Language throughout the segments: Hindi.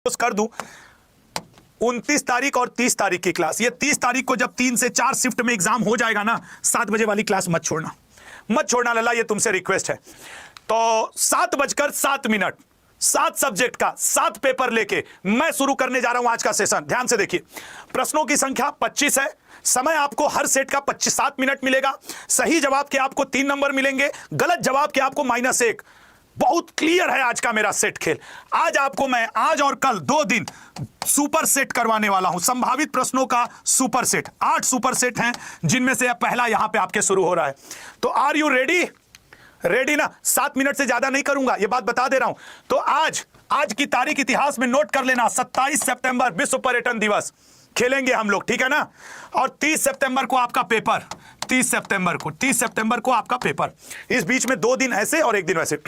कर दूं 29 तारीख और 30 तारीख की क्लास। ये 30 तारीख को जब 3 से 4 शिफ्ट में एग्जाम हो जाएगा ना, 7 बजे वाली क्लास मत छोड़ना लल्ला, ये तुमसे रिक्वेस्ट है। तो 7:07 7 सब्जेक्ट का 7 पेपर लेके मैं शुरू करने जा रहा हूं आज का सेशन। ध्यान से देखिए, प्रश्नों की संख्या 25 है। समय आपको हर सेट का 7 मिनट मिलेगा। सही जवाब के आपको 3 नंबर मिलेंगे, गलत जवाब के आपको -1। बहुत क्लियर है आज का मेरा सेट खेल। आज आपको मैं आज और कल 2 दिन सुपर सेट करवाने वाला हूं, संभावित प्रश्नों का सुपर सेट। 8 सुपर सेट हैं, जिनमें से पहला यहां पे आपके शुरू हो रहा है। तो आर यू रेडी ना? 7 मिनट से ज्यादा नहीं करूंगा, ये बात बता दे रहा हूं। तो आज की तारीख इतिहास में नोट कर लेना, 27 सितंबर विश्व पर्यटन दिवस खेलेंगे हम लोग, ठीक है ना? और 30 सितंबर को आपका पेपर, 30 सितंबर को आपका पेपर। इस बीच में 2 दिन ऐसे और 1 दिन वैसे।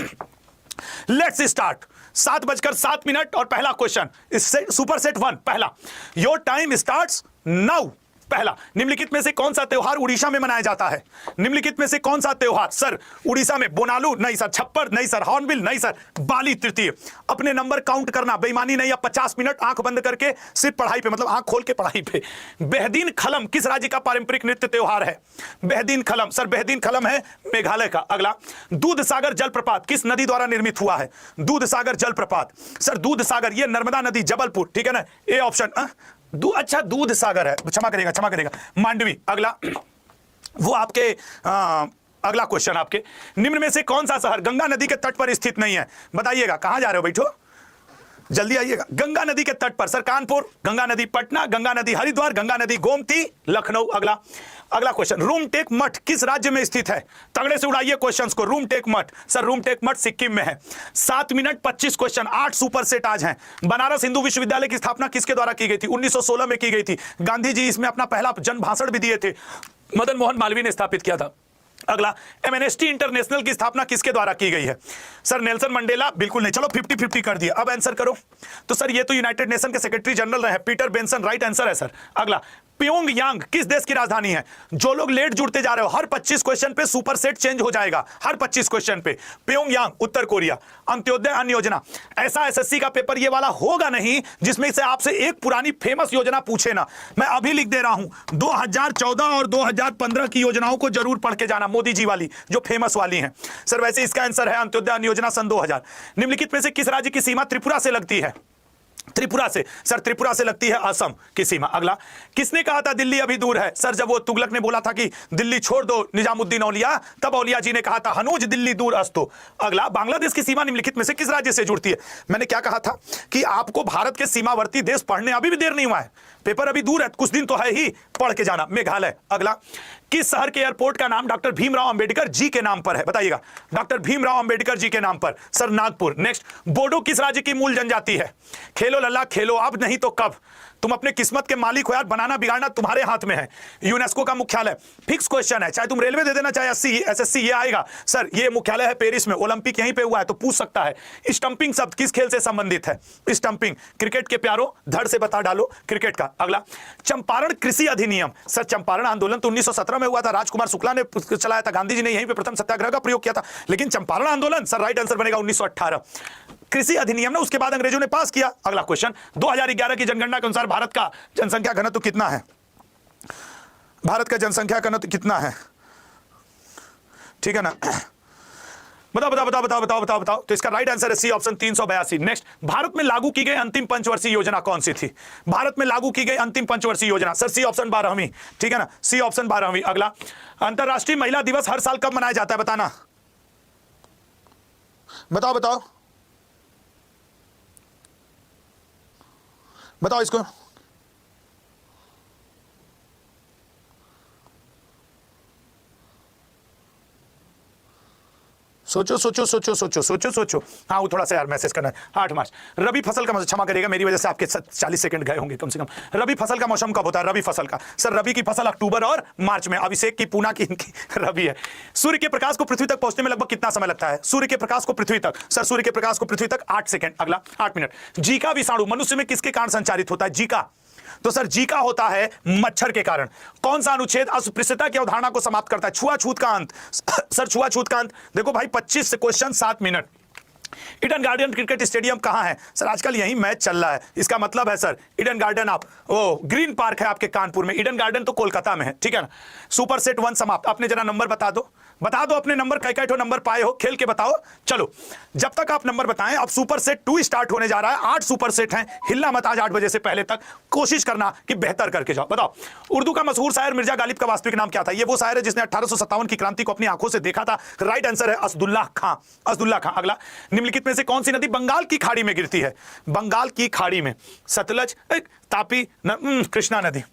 Let's start. 7:07 और पहला क्वेश्चन, सुपर सेट 1 पहला। Your time starts now. पहला, निम्नलिखित में से कौन सा त्योहार उड़ीसा में मनाया जाता है? निम्नलिखित में से कौन सा त्योहार? सर उड़ीसा में बोनालू नहीं सर, छप्पर नहीं सर, हॉर्नबिल नहीं सर, बाली तृतीय। अपने नंबर काउंट करना, बेईमानी नहीं। अब 50 मिनट आंख बंद करके सिर्फ पढ़ाई पे, मतलब आंख खोल के पढ़ाई पे। बेहदीन खलम किस राज्य का पारंपरिक नृत्य त्योहार है? बेहदीन खलम, सर बेहदीन खलम है मेघालय का। अगला, दूध सागर जलप्रपात किस नदी द्वारा निर्मित हुआ है? दूध सागर जलप्रपात, सर दूध सागर ये नर्मदा नदी, जबलपुर, ठीक है ना? A option. अच्छा दूध सागर है, क्षमा करेगा, मांडवी। अगला, वो आपके अगला क्वेश्चन आपके, निम्न में से कौन सा शहर गंगा नदी के तट पर स्थित नहीं है? बताइएगा। कहां जा रहे हो, बैठो, जल्दी आइएगा। गंगा नदी के तट पर, सर कानपुर, गंगा नदी पटना, गंगा नदी हरिद्वार, गंगा नदी गोमती, लखनऊ। अगला क्वेश्चन, रूमटेक मठ किस राज्य में स्थित है? तगड़े से उड़ाइए क्वेश्चंस को। रूमटेक मठ, सर रूमटेक मठ सिक्किम में है। 7 मिनट 25 क्वेश्चन, 8 सुपर सेट आज हैं। बनारस हिंदू विश्वविद्यालय की स्थापना किसके द्वारा की गई थी? 1916 में की गई थी। गांधी जी इसमें अपना पहला जन भाषण भी दिए थे। मदन मोहन मालवीय ने स्थापित किया था। अगला, एमनेस्टी इंटरनेशनल की स्थापना किसके द्वारा की गई है? सर नेल्सन मंडेला, बिल्कुल नहीं। चलो 50-50 कर दिया। अब आंसर करो। तो सर ये तो यूनाइटेड नेशन के सेक्रेटरी जनरल रहे, पीटर बेंसन, राइट आंसर है सर। अगला, प्योंगयांग किस देश की राजधानी है? जो लोग लेट जुड़ते जा रहे हो, हर 25 क्वेश्चन पे सुपर सेट चेंज हो जाएगा, हर 25 क्वेश्चन पे। प्योंगयांग उत्तर कोरिया। अंत्योदय अन्न योजना, ऐसा एसएससी का पेपर ये वाला होगा नहीं जिसमें से आपसे एक पुरानी फेमस योजना पूछे ना। मैं अभी लिख दे रहा हूं, 2014 और 2015 की योजनाओं को जरूर पढ़ के जाना, मोदी जी वाली जो फेमस वाली हैं। सर वैसे इसका आंसर है अंत्योदय अन्न योजना सन 2000। निम्नलिखित में से किस राज्य की सीमा त्रिपुरा से लगती है? त्रिपुरा से, सर त्रिपुरा से लगती है असम की सीमा। अगला, किसने कहा था दिल्ली अभी दूर है? सर जब वो तुगलक ने बोला था कि दिल्ली छोड़ दो निजामुद्दीन औलिया, तब औलिया जी ने कहा था हनूज दिल्ली दूर अस्तो। अगला, बांग्लादेश की सीमा निम्नलिखित में से किस राज्य से जुड़ती है? मैंने क्या कहा था कि आपको भारत के सीमावर्ती देश पढ़ने अभी भी देर नहीं हुआ है, पेपर अभी दूर है, कुछ दिन तो है ही, पढ़ के जाना। मेघालय। अगला, किस शहर के एयरपोर्ट का नाम डॉक्टर भीमराव अंबेडकर जी के नाम पर है? बताइएगा। डॉक्टर भीमराव अंबेडकर जी के नाम पर, सर नागपुर। नेक्स्ट, बोडो किस राज्य की मूल जनजाति है? खेलो लल्ला खेलो, अब नहीं तो कब। तुम अपने किस्मत के मालिक हो यार, बनाना बिगाड़ना तुम्हारे हाथ में है। यूनेस्को का मुख्यालय, फिक्स क्वेश्चन है, चाहे तुम रेलवे दे देना चाहे एसएससी, ये आएगा। सर ये मुख्यालय है पेरिस में, ओलंपिक यहीं पे हुआ है, तो पूछ सकता है। स्टंपिंग शब्द किस खेल से संबंधित है? स्टंपिंग, क्रिकेट के प्यारो, धड़ से बता डालो क्रिकेट का। अगला, चंपारण कृषि अधिनियम, सर चंपारण आंदोलन तो 1917 में हुआ था, राजकुमार शुक्ला ने चलाया था, गांधी जी ने यहीं पे प्रथम सत्याग्रह का प्रयोग किया था। लेकिन चंपारण आंदोलन, सर राइट आंसर बनेगा 1918। कृषि अधिनियम ना उसके बाद अंग्रेजों ने पास किया। अगला क्वेश्चन, 2011 की जनगणना के अनुसार भारत का जनसंख्या घनत्व कितना है? भारत का जनसंख्या घनत्व कितना है? ठीक है ना? बताओ। तो इसका राइट आंसर है सी ऑप्शन 382। नेक्स्ट, भारत में लागू की गई अंतिम पंचवर्षीय योजना कौन सी थी? भारत में लागू की गई अंतिम पंचवर्षीय योजना, सर सी ऑप्शन 12वीं, ठीक है ना? सी ऑप्शन 12वीं। अगला, अंतरराष्ट्रीय महिला दिवस हर साल कब मनाया जाता है? बताना, बताओ इसको। सोचो। हाँ वो थोड़ा सा यार मैसेज करना है। 8 मार्च। रबी फसल का मौसम, क्षमा करिएगा मेरी वजह से आपके 40 सेकंड गए होंगे कम से कम। रबी फसल का मौसम कब होता है? रबी फसल का, सर रबी की फसल अक्टूबर और मार्च में। अभिषेक की पूना की रबी है। सूर्य के प्रकाश को पृथ्वी तक पहुंचने में लगभग कितना समय लगता है? सूर्य के प्रकाश को पृथ्वी तक, सर सूर्य के प्रकाश को पृथ्वी तक 8 सेकंड। अगला, 8 मिनट। जीका विषाणु मनुष्य में किसके कारण संचारित होता है? जीका, तो सर जीका होता है मच्छर के कारण। कौन सा अनुच्छेद अस्पृश्यता की अवधारणा को समाप्त करता है? छुआछूत का अंत। सर छुआछूत का अंत। देखो भाई 25 question 7 minute, Eden garden cricket stadium कहां है? सर आजकल यही मैच चल रहा है, इसका मतलब है सर ईडन गार्डन आप वो ग्रीन पार्क है आपके कानपुर में, ईडन गार्डन तो कोलकाता में है, ठीक है ना। सुपर सेट 1 समाप्त। अपने जरा नंबर बता दो अपने नंबर, कई कई ठो नंबर पाए हो, खेल के बताओ। चलो जब तक आप नंबर बताएं, अब सुपर सेट 2 स्टार्ट होने जा रहा है। 8 सुपर सेट हैं, हिलना मत आज 8 बजे से पहले तक, कोशिश करना कि बेहतर करके जाओ। बताओ उर्दू का मशहूर शायर मिर्जा गालिब का वास्तविक नाम क्या था? ये वो शायर है जिसने 1857 की क्रांति को अपनी आंखों से देखा था। राइट आंसर है असदुल्ला खां, असदुल्ला खां। अगला, निम्नलिखित में से कौन सी नदी बंगाल की खाड़ी में गिरती है? बंगाल की खाड़ी में सतलज, तापी, कृष्णा नदी।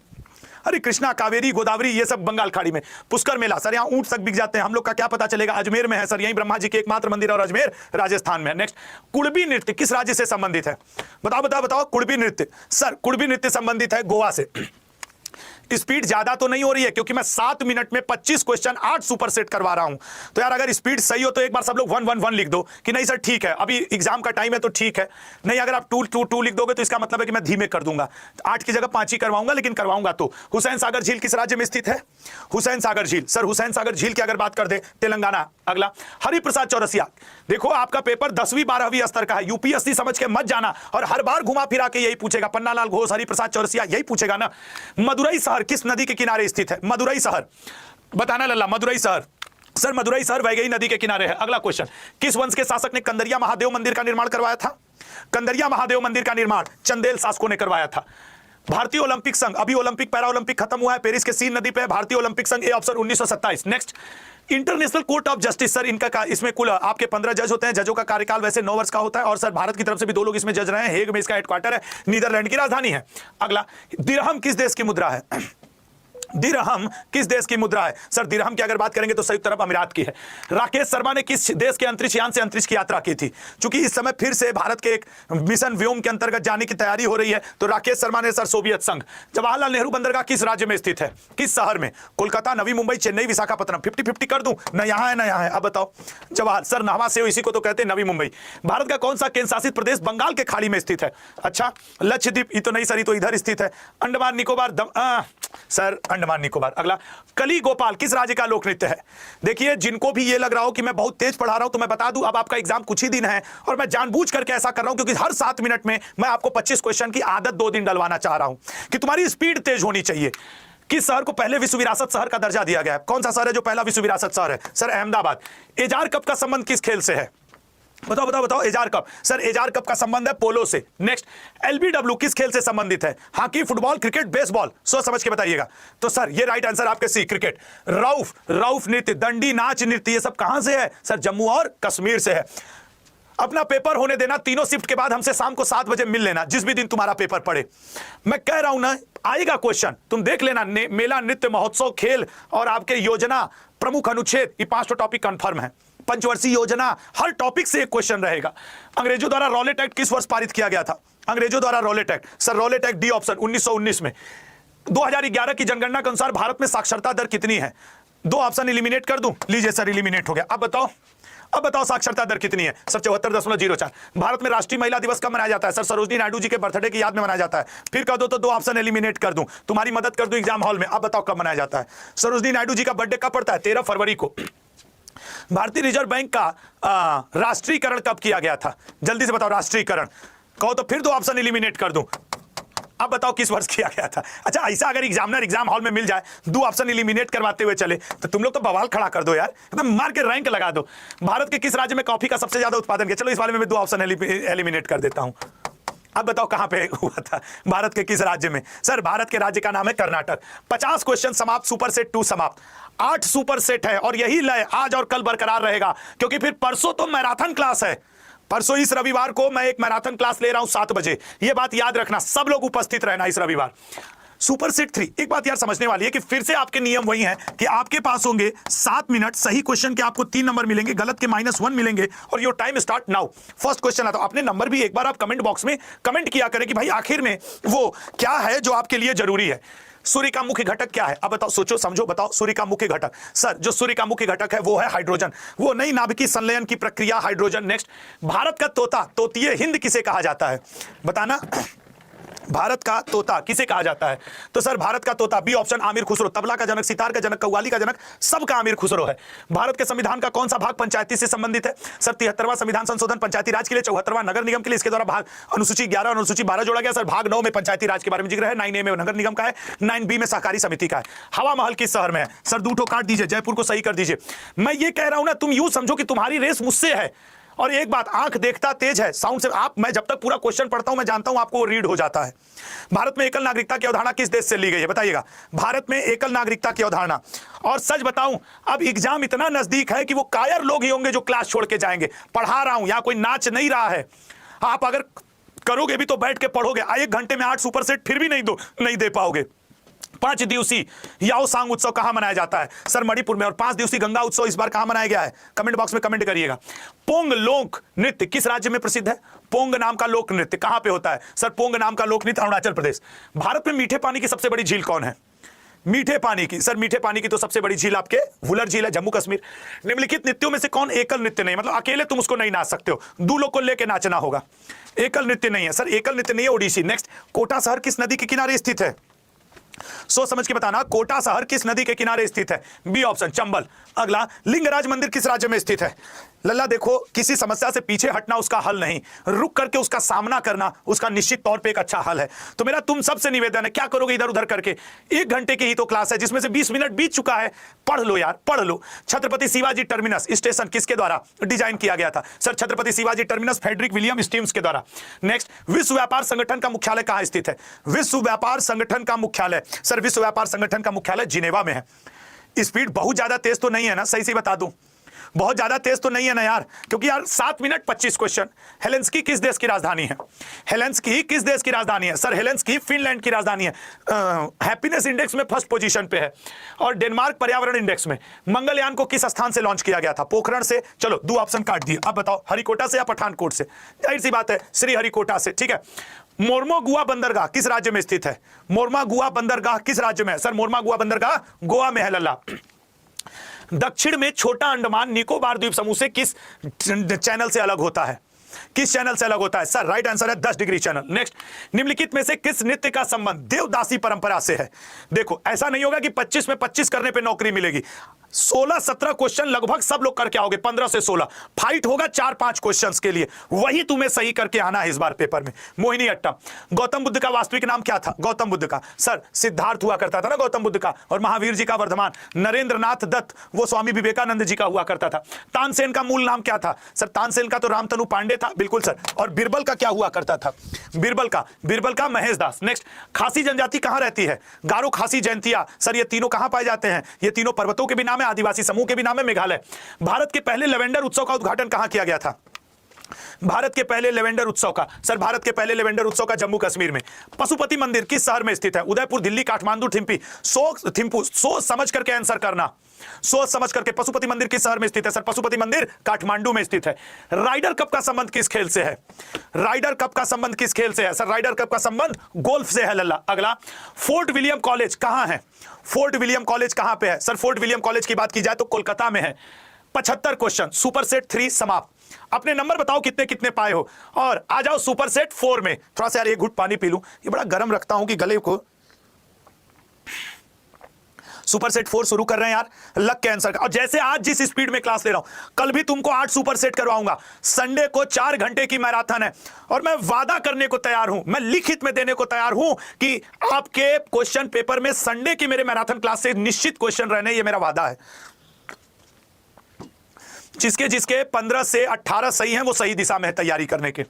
अरे कृष्णा, कावेरी, गोदावरी, ये सब बंगाल खाड़ी में। पुष्कर मेला, सर यहाँ ऊंट तक बिक जाते हैं, हम लोग का क्या पता चलेगा? अजमेर में है सर, यहीं ब्रह्मा जी के एकमात्र मंदिर, और अजमेर राजस्थान में है। नेक्स्ट, कुड़बी नृत्य किस राज्य से संबंधित है? बताओ बताओ बताओ। कुड़बी नृत्य, सर कुड़बी नृत्य संबंधित है गोवा से। स्पीड ज्यादा तो नहीं हो रही है क्योंकि मैं 7 मिनट में 25 क्वेश्चन 8 सुपर सेट करवा रहा हूं, तो यार अगर स्पीड सही हो तो एक बार सब लोग 111 लिख दो कि नहीं सर ठीक है, अभी एग्जाम का टाइम है तो ठीक है। नहीं, अगर आप 222 लिख दोगे तो इसका मतलब है कि मैं धीमे कर दूंगा, 8 की जगह 5 ही करवाऊंगा, लेकिन करवाऊंगा तो। हुसैन सागर झील किस राज्य में स्थित है? हुसैन सागर झील, सर हुसैन सागर झील की अगर बात कर दे, तेलंगाना। अगला, हरिप्रसाद चौरसिया, देखो आपका पेपर 10वीं 12वीं स्तर का है, यूपीएससी समझ के मत जाना, और हर बार घुमा फिरा के यही पूछेगा, पन्नालाल घोष, हरिप्रसाद चौरसिया, यही पूछेगा ना। मदुरई शहर किस नदी के किनारे स्थित है? मदुरई शहर बताना लल्ला। मदुरई शहर, सर मदुरई शहर वैगई नदी के किनारे है। अगला क्वेश्चन, किस वंश के शासक ने कंदरिया महादेव मंदिर का निर्माण करवाया था? कंदरिया महादेव मंदिर का निर्माण चंदेल शासकों ने करवाया था। भारतीय ओलंपिक संघ, अभी ओलंपिक पैरा ओलंपिक खत्म हुआ है, पेरिस के सीन नदी पे भारतीय ओलंपिक संघ, A option 1927। Next, international court of justice, sir इनका इसमें कुल आपके 15 जज होते हैं, जजों का कार्यकाल वैसे 9 वर्ष का होता है, और सर भारत की तरफ से भी 2 लोग इसमें जज रहे हैं। हेग में इसका हेडक्वार्टर है, नीदरलैंड की राजधानी है। अगला, दिरहम किस देश की मुद्रा है? दिरहम किस देश की मुद्रा है? सर दिरहम की अगर बात करेंगे तो संयुक्त अरब अमीरात की है। राकेश शर्मा ने किस देश के अंतरिक्ष यान से अंतरिक्ष की यात्रा की थी? क्योंकि इस समय फिर से भारत के एक मिशन व्योम के अंतर्गत जाने की तैयारी हो रही है, तो राकेश शर्मा ने सर सोवियत संघ। जवाहरलाल नेहरू बंदरगाह किस राज्य में स्थित है? किस शहर में? कोलकाता, नवी मुंबई, चेन्नई, विशाखापट्टनम। 50-50 कर दूं ना, यहां है ना यहां है, अब बताओ। जवाहर, सर नहवा से इसी को तो कहते हैं नवी मुंबई। भारत का कौन सा केंद्र शासित प्रदेश बंगाल के खाड़ी में स्थित है? अच्छा, लक्षद्वीप, ये तो नहीं सर, ये तो इधर स्थित है। अंडमान निकोबार, सर अंडमान निकोबार। अगला, कली गोपाल किस राज्य का लोक नृत्य है? देखिए जिनको भी ये लग रहा हो कि मैं बहुत तेज पढ़ा रहा हूं, तो मैं बता दूं अब आपका एग्जाम कुछ ही दिन है, और मैं जानबूझ करके ऐसा कर रहा हूं क्योंकि हर 7 मिनट में मैं आपको 25 क्वेश्चन की आदत 2 दिन डलवाना चाह रहा हूं कि तुम्हारी स्पीड तेज होनी चाहिए। किस शहर को पहले विश्व विरासत शहर का दर्जा दिया गया है? कौन सा शहर है जो पहला विश्व विरासत शहर है? सर अहमदाबाद। एजार कप का संबंध किस खेल से है? बताओ बताओ बताओ। एजार कप, सर एजार कप का संबंध है पोलो से। नेक्स्ट, एलबीडब्ल्यू किस खेल से संबंधित है? Hockey, football, cricket, baseball. सोच समझ के बताइएगा। तो सर ये राइट आंसर आपके सी, क्रिकेट। रऊफ नृत्य, दंडी नाच नृत्य, ये सब कहां से है? सर जम्मू और कश्मीर से है। अपना पेपर होने देना, तीनों शिफ्ट के बाद हमसे शाम को 7 बजे मिल लेना, जिस भी दिन तुम्हारा पेपर पड़े। मैं कह रहा हूं ना, आएगा क्वेश्चन, तुम देख लेना। मेला, नृत्य महोत्सव, खेल और आपके योजना, प्रमुख अनुच्छेद, ये 5 टॉपिक कंफर्म है। पंचवर्षीय योजना, हर टॉपिक से एक क्वेश्चन रहेगा। अंग्रेजों द्वारा रॉलेट एक्ट किस वर्ष पारित किया गया था? अंग्रेजों द्वारा Rowlatt act, sir Rowlatt act D option 1919 में। 2011 की जनगणना के अनुसार भारत में साक्षरता दर कितनी है? 2 ऑप्शन एलिमिनेट कर दूं? लीजिए सर एलिमिनेट हो गया। अब बताओ साक्षरता दर कितनी है? सर 74.04। भारत में राष्ट्रीय महिला दिवस कब मनाया जाता है? सर सरोजनी नायडू जी के बर्थडे की याद में मनाया जाता है। फिर कर दो तो 2 ऑप्शन एलिमिनेट कर दूं, तुम्हारी मदद कर दूं एग्जाम हॉल में। अब बताओ कब मनाया जाता है? सरोजनी नायडू जी का बर्थडे कब पड़ता है? 13 फरवरी को। भारतीय रिजर्व बैंक का राष्ट्रीयकरण कब किया गया था? जल्दी से बताओ राष्ट्रीयकरण। कहो तो फिर 2 ऑप्शन एलिमिनेट कर दूं। अब बताओ किस वर्ष किया गया था? अच्छा, ऐसा अगर एग्जामिनर एग्जाम हॉल में मिल जाए, 2 ऑप्शन एलिमिनेट करवाते हुए चले, तो तुम लोग तो बवाल खड़ा कर दो यार, एकदम मार के रैंक लगा दो। भारत के किस राज्य में कॉफी का सबसे ज्यादा उत्पादन किया? चलो इस बारे में मैं 2 ऑप्शन एलिमिनेट कर देता हूं। अब बताओ कहां पे हुआ था? भारत के किस राज्य में? सर भारत के राज्य का नाम है कर्नाटक। 50 क्वेश्चन समाप्त, सुपर सेट 2 समाप्त। 8 सुपर सेट है, और यही लय आज और कल बरकरार रहेगा, क्योंकि फिर परसों तो मैराथन क्लास है। परसों इस रविवार को मैं एक मैराथन क्लास ले रहा हूं 7 बजे, ये बात याद रखना, सब लोग उपस्थित रहना इस रविवार। सुपर सेट 3, एक बात यार समझने वाली है कि फिर से आपके नियम वही हैं कि आपके पास होंगे 7 मिनट, सही क्वेश्चन के आपको 3 नंबर मिलेंगे, गलत के -1 मिलेंगे, और your time start now. First question आता है, अपने नंबर भी एक बार आप कमेंट बॉक्स में कमेंट किया करें कि भाई आखिर में वो क्या है जो आपके लिए जरूरी है। सूर्य का मुख्य घटक क्या है? अब बताओ, सोचो समझो, बताओ सूर्य का मुख्य घटक। सर जो सूर्य का मुख्य घटक है वो है हाइड्रोजन, वो नई नाभिकीय संलयन की प्रक्रिया हाइड्रोजन। नेक्स्ट, भारत का तोता, तोतीय हिंद किसे कहा जाता है? बताना। भारत का तोता किसे कहा जाता है? तो सर भारत का तोता बी ऑप्शन आमिर खुसरो, तबला का जनक, सितार का जनक, कव्वाली का जनक, सबका आमिर खुसरो है। भारत के संविधान का कौन सा भाग पंचायती से संबंधित है? सर 73वां संविधान संशोधन पंचायती राज के लिए, 74वां नगर निगम के लिए, इसके द्वारा भाग अनुसूची 11 और अनुसूची 12 जोड़ा गया। सर भाग 9 में पंचायती राज के बारे में जिक्र है, 9A में नगर निगम का है, 9B में सहकारी समिति का है। हवा महल किस शहर में है? सर दूठो काट दीजिए, जयपुर को सही कर दीजिए। मैं ये कह रहा हूं ना, तुम यूं समझो कि तुम्हारी रेस मुझसे है। और एक बात, आंख देखता तेज है, साउंड से आप, मैं जब तक पूरा क्वेश्चन पढ़ता हूं मैं जानता हूं आपको रीड हो जाता है। भारत में एकल नागरिकता की अवधारणा किस देश से ली गई है? बताइएगा। भारत में एकल नागरिकता की अवधारणा, और सच बताऊं अब एग्जाम इतना नजदीक है कि वो कायर लोग ही होंगे जो क्लास छोड़ के जाएंगे। पढ़ा रहा हूं, यहां कोई नाच नहीं रहा है। आप अगर करोगे भी तो बैठ के पढ़ोगे, 1 घंटे में 8 सुपर सेट फिर भी नहीं दे पाओगे। 5 दिवसीय याओसांग उत्सव कहां मनाया जाता है? सर मणिपुर में। और 5 दिवसीय गंगा उत्सव इस बार कहां मनाया गया है? कमेंट बॉक्स में कमेंट करिएगा। पोंग लोक नृत्य किस राज्य में प्रसिद्ध है? पोंग नाम का लोक नृत्य कहां पे होता है? सर पोंग नाम का लोक नृत्य अरुणाचल प्रदेश। भारत में मीठे पानी की सबसे बड़ी झील कौन है? मीठे पानी की, सर मीठे पानी की तो सबसे बड़ी झील आपके वुलर झील है, जम्मू कश्मीर। निम्नलिखित नृत्यों में से कौन एकल नृत्य नहीं, मतलब अकेले तुम उसको नहीं नाच सकते हो, दो लोग को लेके नाचना होगा। एकल नृत्य नहीं है सर, एकल नृत्य नहीं है ओडिसी। नेक्स्ट, कोटा शहर किस नदी के किनारे स्थित है? सोच समझ के बताना, कोटा शहर किस नदी के किनारे स्थित है? B option Chambal. अगला, लिंगराज मंदिर किस राज्य में स्थित है? लल्ला देखो, किसी समस्या से पीछे हटना उसका हल नहीं, रुक करके उसका सामना करना उसका निश्चित तौर पे एक अच्छा हल है। तो मेरा तुम सबसे निवेदन है, क्या करोगे इधर उधर करके? 1 घंटे की ही तो क्लास है जिसमें से 20 मिनट बीत चुका है, पढ़ लो यार, पढ़ लो। छत्रपति शिवाजी टर्मिनस स्टेशन किसके द्वारा डिजाइन किया गया था? Sir Chhatrapati Shivaji terminus Frederick William Stevens के द्वारा। नेक्स्ट, विश्व व्यापार संगठन का मुख्यालय कहां स्थित है? विश्व व्यापार संगठन का मुख्यालय, सर विश्व व्यापार संगठन का मुख्यालय जिनेवा में है। स्पीड बहुत ज्यादा तेज तो नहीं है ना? सही से बता दूं, बहुत ज्यादा तेज तो नहीं है ना यार, क्योंकि यार 7 मिनट 25 क्वेश्चन। हेलेंस्की किस देश की राजधानी है? हेलेंस्की किस देश की राजधानी है? सर हेलेंस्की फिनलैंड की राजधानी है। हैप्पीनेस इंडेक्स में फर्स्ट पोजीशन पे है, और डेनमार्क पर्यावरण इंडेक्स में। मंगलयान को किस स्थान से लॉन्च किया गया था? पोखरण से। चलो 2 ऑप्शन काट दिए, अब बताओ हरिकोटा से या पठानकोट से? जाहिर सी बात है श्री हरिकोटा से, ठीक है। मोरमोगुआ बंदरगाह किस राज्य में स्थित है? मोरमागुआ बंदरगाह किस राज्य में है? सर मोरमागुआ बंदरगाह गोवा में है लल्ला। दक्षिण में छोटा अंडमान निकोबार द्वीप समूह से किस चैनल से अलग होता है? किस चैनल से अलग होता है? सर राइट आंसर है 10 डिग्री चैनल। नेक्स्ट, निम्नलिखित में से किस नृत्य का संबंध देवदासी परंपरा से है? देखो ऐसा नहीं होगा कि 25 में 25 करने पे नौकरी मिलेगी। 16-17 क्वेश्चन लगभग सब लोग करके आओगे, 15 से 16 फाइट होगा 4-5 क्वेश्चंस के लिए, वही तुम्हें सही करके आना है इस बार पेपर में। मोहिनी अट्टम। गौतम बुद्ध का वास्तविक नाम क्या था? गौतम बुद्ध का, सर सिद्धार्थ हुआ करता था ना गौतम बुद्ध का, और महावीर जी का वर्धमान। नरेंद्रनाथ दत्त वो स्वामी विवेकानंद जी का हुआ करता था। तानसेन का मूल नाम क्या था? सर तानसेन का तो रामतनु पांडे था, बिल्कुल सर। और बीरबल का क्या हुआ करता था? बीरबल का महेश दास। नेक्स्ट, खासी जनजाति कहां रहती है? गारो, खासी, जयंतिया। सर ये तीनों कहां पाए जाते हैं? ये तीनों पर्वतों के भी नाम है, आदिवासी समूह के भी नाम है, मेघालय। भारत के पहले लेवेंडर उत्सव का उद्घाटन कहां किया गया था? भारत के पहले लेवेंडर उत्सव का, सर भारत के पहले लेवेंडर उत्सव का जम्मू कश्मीर में। पशुपति मंदिर किस शहर में स्थित है? उदयपुर, दिल्ली, काठमांडू, थिम्पू। सोच समझ करके आंसर करना, सोच समझ करके। पशुपति मंदिर किस शहर में स्थित है? सर पशुपति मंदिर काठमांडू में स्थित है। राइडर कप का संबंध किस खेल से है? राइडर कप का संबंध किस खेल से है? सर राइडर कप का संबंध गोल्फ से है लल्ला। अगला, फोर्ट विलियम कॉलेज कहां है? फोर्ट विलियम कॉलेज कहां पे है? सर फोर्ट विलियम कॉलेज की बात की जाए तो कोलकाता में है। 75 क्वेश्चन, सुपर सेट 3 समाप्त। अपने नंबर बताओ कितने कितने पाए हो, और आ जाओ सुपर सेट 4 में। थोड़ा सा यार एक घुट पानी पी लूं, ये बड़ा गर्म रखता हूं कि गले को। सुपर सेट 4 शुरू कर रहे हैं यार, लग के आंसर का। और जैसे आज जिस स्पीड में क्लास ले रहा हूं, कल भी तुमको 8 सुपर सेट करवाऊंगा। संडे को 4 घंटे की मैराथन है, और मैं वादा करने को तैयार हूं, मैं लिखित में देने को तैयार हूं कि आपके क्वेश्चन पेपर में संडे की मेरे मैराथन क्लास से निश्चित क्वेश्चन रहने, ये मेरा वादा है। जिसके 15 से 18 सही हैं वो सही दिशा में है तैयारी करने के।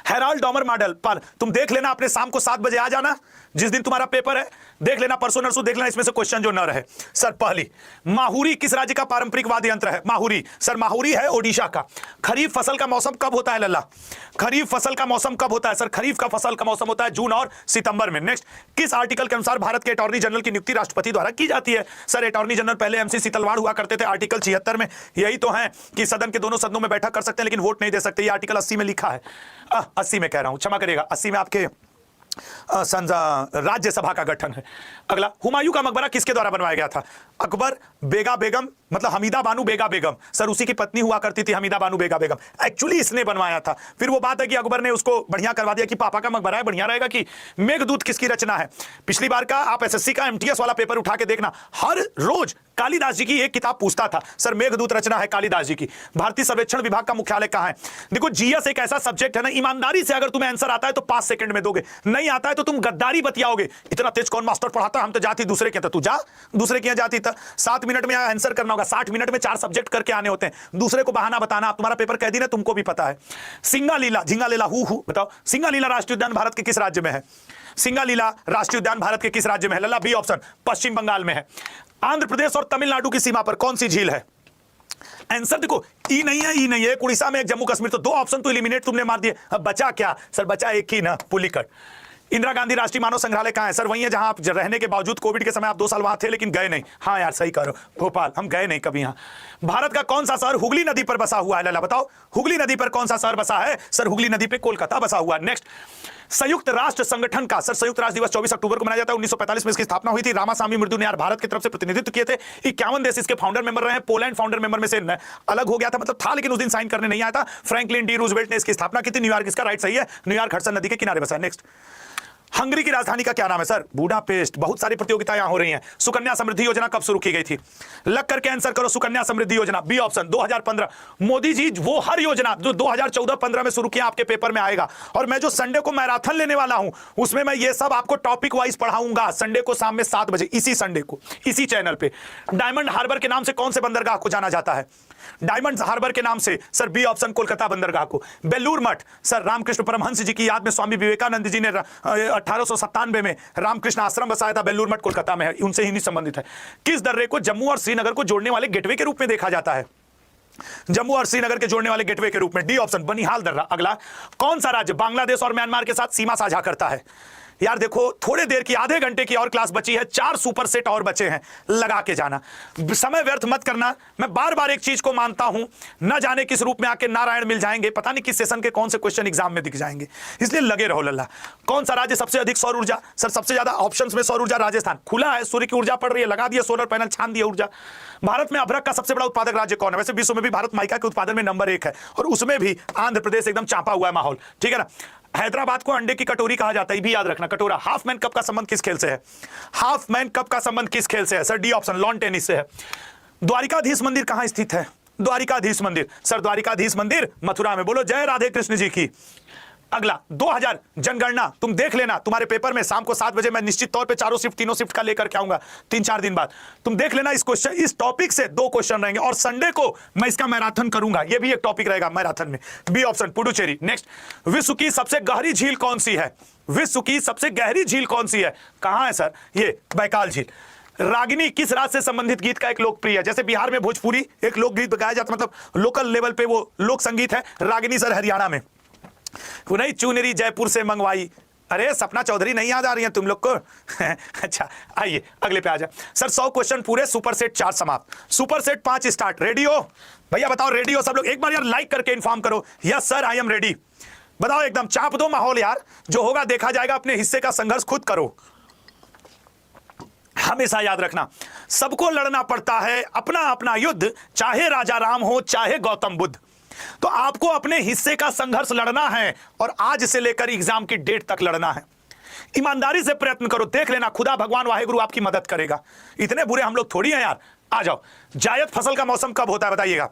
हेराल्ड डॉमर मॉडल पर तुम देख लेना, अपने शाम को 7 बजे आ जाना जिस दिन तुम्हारा पेपर है, देख लेना, परसों नरसों देख लेना, इसमें से क्वेश्चन जो न रहे। सर पहली, माहुरी किस राज्य का पारंपरिक वाद्य यंत्र है? माहुरी, सर माहुरी है ओडिशा का। खरीफ फसल का मौसम कब होता है लल्ला? खरीफ फसल का मौसम कब होता है? सर खरीफ का फसल का मौसम होता है जून और सितंबर में। नेक्स्ट, किस आर्टिकल के अनुसार भारत के अटॉर्नी जनरल की नियुक्ति राष्ट्रपति द्वारा की जाती है? सर अटॉर्नी जनरल पहले MC सीतलवाड़ हुआ करते थे, आर्टिकल 76 में। यही तो है कि सदन के दोनों सदनों में बैठक कर सकते हैं लेकिन वोट नहीं दे सकते, ये आर्टिकल 80 में लिखा है। 80 में कह रहा हूं, क्षमा करिएगा, 80 में आपके राज्यसभा का गठन है। अगला, हुमायूं का मकबरा किसके द्वारा बनवाया गया था? अकबर बेगा बेगम, मतलब हमीदा बानू बेगा बेगम, सर उसी की पत्नी हुआ करती थी हमीदा बानू बेगा बेगम, एक्चुअली इसने बनवाया था। फिर वो बात है कि अकबर ने उसको बढ़िया करवा दिया कि पापा का मकबरा है, बढ़िया रहेगा कि मेघदूत किसकी रचना है। पिछली बार का आप एसएससी का एमटीएस वाला पेपर उठा के देखना, हर रोज कालिदास जी की एक किताब पूछता था, सर मेघदूत रचना है कालिदास जी की। भारतीय सर्वेक्षण विभाग का मुख्यालय कहां है? देखो जीएस एक ऐसा सब्जेक्ट है ना, ईमानदारी से अगर तुम्हें आंसर आता है तो 5 सेकंड में दोगे, नहीं आता है तो तुम गद्दारी बतियाओगे, इतना तेज कौन मास्टर पढ़ाता है, हम तो जाती दूसरे के, तू जा दूसरे के यहाँ जाती था। 7 मिनट में आंसर करना होगा, 60 मिनट में 4 सब्जेक्ट करके आने होते हैं, दूसरे को बहाना बताना, तुम्हारा पेपर कह दी ना, तुमको भी पता है। सिंगालीला, झिंगालीला हु बताओ, सिंगालीला राष्ट्रीय उद्यान भारत के किस राज्य में है? सिंगालीला राष्ट्रीय उद्यान भारत के किस राज्य में है? लल्ला बी ऑप्शन, पश्चिम बंगाल में है। आंध्र प्रदेश और तमिलनाडु की सीमा पर कौन सी झील है? आंसर देखो, ई नहीं है, ई नहीं है, उड़ीसा में एक, जम्मू कश्मीर, तो 2 ऑप्शन तो एलिमिनेट तुमने मार दिए। अब बचा क्या सर? बचा एक ही ना, पुलिकट। इंदिरा गांधी राष्ट्रीय मानव संग्रहालय कहां है? सर वही है जहां आप रहने के बावजूद कोविड के समय आप 2 साल वहां थे लेकिन गए नहीं। हाँ यार सही कह रहे हो, भोपाल, हम गए नहीं कभी यहां। भारत का कौन सा शहर हुगली नदी पर बसा हुआ है? लला बताओ, हुगली नदी पर कौन सा शहर बसा है? सर हुगली नदी पे कोलकाता बसा हुआ है। नेक्स्ट, संयुक्त राष्ट्र संगठन का, सर संयुक्त राष्ट्र दिवस 24 अक्टूबर को मनाया जाता है। 1945 में इसकी स्थापना हुई थी। रामास्वामी मुर्दु ने यार भारत की तरफ से प्रतिनिधित्व किए थे। 51 देश इसके फाउंडर मेंबर रहे हैं। पोलैंड फाउंडर मेंबर में से अलग हो गया था, मतलब था लेकिन उस दिन साइन करने नहीं आया था। फ्रैंकलिन डी रूजवेल्ट ने इसकी स्थापना की थी। न्यूयॉर्क इसका राइट सही है, न्यूयॉर्क हडसन नदी के किनारे बसा है। नेक्स्ट, हंगरी की राजधानी का क्या नाम है? Sir Budapest. बहुत सारी प्रतियोगिताएं यहां हो रही हैं। सुकन्या समृद्धि योजना कब शुरू की गई थी? लग करके आंसर करो, सुकन्या समृद्धि योजना, बी ऑप्शन 2015। मोदी जी वो हर योजना जो 2014-15 में शुरू किया आपके पेपर में आएगा। और मैं जो संडे को मैराथन लेने वाला हूं उसमें मैं ये सब आपको टॉपिक वाइज पढ़ाऊंगा। संडे को शाम में 7 बजे, इसी संडे को इसी चैनल पे। डायमंड हार्बर के नाम से कौन से बंदरगाह को जाना जाता है? डायमंड हार्बर के नाम से, सर बी ऑप्शन, कोलकाता बंदरगाह को। बेलूर मठ, सर रामकृष्ण परमहंस जी की याद में स्वामी विवेकानंद जी ने 1897 में रामकृष्ण आश्रम बसाया था। बेलूर मठ कोलकाता में है, उनसे ही नहीं संबंधित है। किस दर्रे को जम्मू और श्रीनगर को जोड़ने वाले गेटवे के रूप में देखा जाता है? जम्मू और श्रीनगर के जोड़ने वाले गेटवे के रूप में, डी ऑप्शन, बनिहाल दर्रा। अगला, कौन सा राज्य बांग्लादेश और म्यांमार के साथ सीमा साझा करता है? यार देखो, थोड़े देर की, आधे घंटे की और क्लास बची है, 4 सुपर सेट और बचे हैं, लगा के जाना, समय व्यर्थ मत करना। मैं बार बार एक चीज को मानता हूं, न जाने किस रूप में आके नारायण मिल जाएंगे, पता नहीं किस सेशन के कौन से क्वेश्चन एग्जाम में दिख जाएंगे, इसलिए लगे रहो लल्ला। कौन सा राज्य सबसे अधिक सौर ऊर्जा? सर सबसे ज्यादा ऑप्शंस में सौर ऊर्जा राजस्थान, खुला है, सूर्य की ऊर्जा पड़ रही है, लगा दिया सोलर पैनल, छान दिया ऊर्जा। भारत में अभ्रक का सबसे बड़ा उत्पादक राज्य कौन है? वैसे विश्व में भी भारत माइका के उत्पादन में नंबर 1 है, और उसमें भी आंध्र प्रदेश एकदम चापा हुआ है माहौल, ठीक है ना। हैदराबाद को अंडे की कटोरी कहा जाता है, भी याद रखना, कटोरा। हाफ मैन कप का संबंध किस खेल से है? हाफ मैन कप का संबंध किस खेल से है? Sir D option, lawn tennis से है। द्वारिकाधीश मंदिर कहां स्थित है? द्वारिकाधीश मंदिर, सर द्वारिकाधीश मंदिर मथुरा में। बोलो जय राधे कृष्ण जी की। अगला, 2000 जनगणना, तुम देख लेना, तुम्हारे पेपर में शाम को 7 बजे मैं निश्चित तौर पे चारों शिफ्ट, तीनों शिफ्ट का लेकर के आऊंगा 3-4 दिन बाद। तुम देख लेना, इस क्वेश्चन, इस टॉपिक से 2 क्वेश्चन रहेंगे, और संडे को मैं इसका मैराथन करूंगा, ये भी एक टॉपिक रहेगा मैराथन में, बी ऑप्शन, पुडुचेरी। नेक्स्ट, विश्व की सबसे गहरी झील कौन सी है? विश्व की सबसे गहरी झील कौन सी है? कहां है सर? ये बैकाल झील। रागिनी किस राज्य से संबंधित गीत का एक लोकप्रिय है? जैसे बिहार में भोजपुरी एक लोकगीत गाया जाता, मतलब लोकल लेवल पे वो लोक संगीत है। रागिनी सर हरियाणा में। नहीं, चुनरी जयपुर से मंगवाई। अरे सपना चौधरी नहीं याद आ रही है तुम लोग को? अच्छा आइए अगले पे आ जाए। सर 100 क्वेश्चन पूरे, सुपर सेट 4 समाप्त, सुपर सेट 5 स्टार्ट। रेडी हो भैया? बताओ रेडी हो सब लोग? एक बार यार लाइक करके इन्फॉर्म करो, yes sir I am ready. बताओ, एकदम चाप दो माहौल यार, जो होगा देखा जाएगा, अपने हिस्से का संघर्ष खुद करो। हमेशा याद रखना, सबको लड़ना पड़ता है अपना अपना युद्ध, चाहे राजा राम हो चाहे गौतम बुद्ध। तो आपको अपने हिस्से का संघर्ष लड़ना है, और आज से लेकर एग्जाम की डेट तक लड़ना है। ईमानदारी से प्रयत्न करो, देख लेना खुदा भगवान वाहेगुरु आपकी मदद करेगा। इतने बुरे हम लोग थोड़ी हैं यार। आ जाओ, जायद फसल का मौसम कब होता है बताइएगा?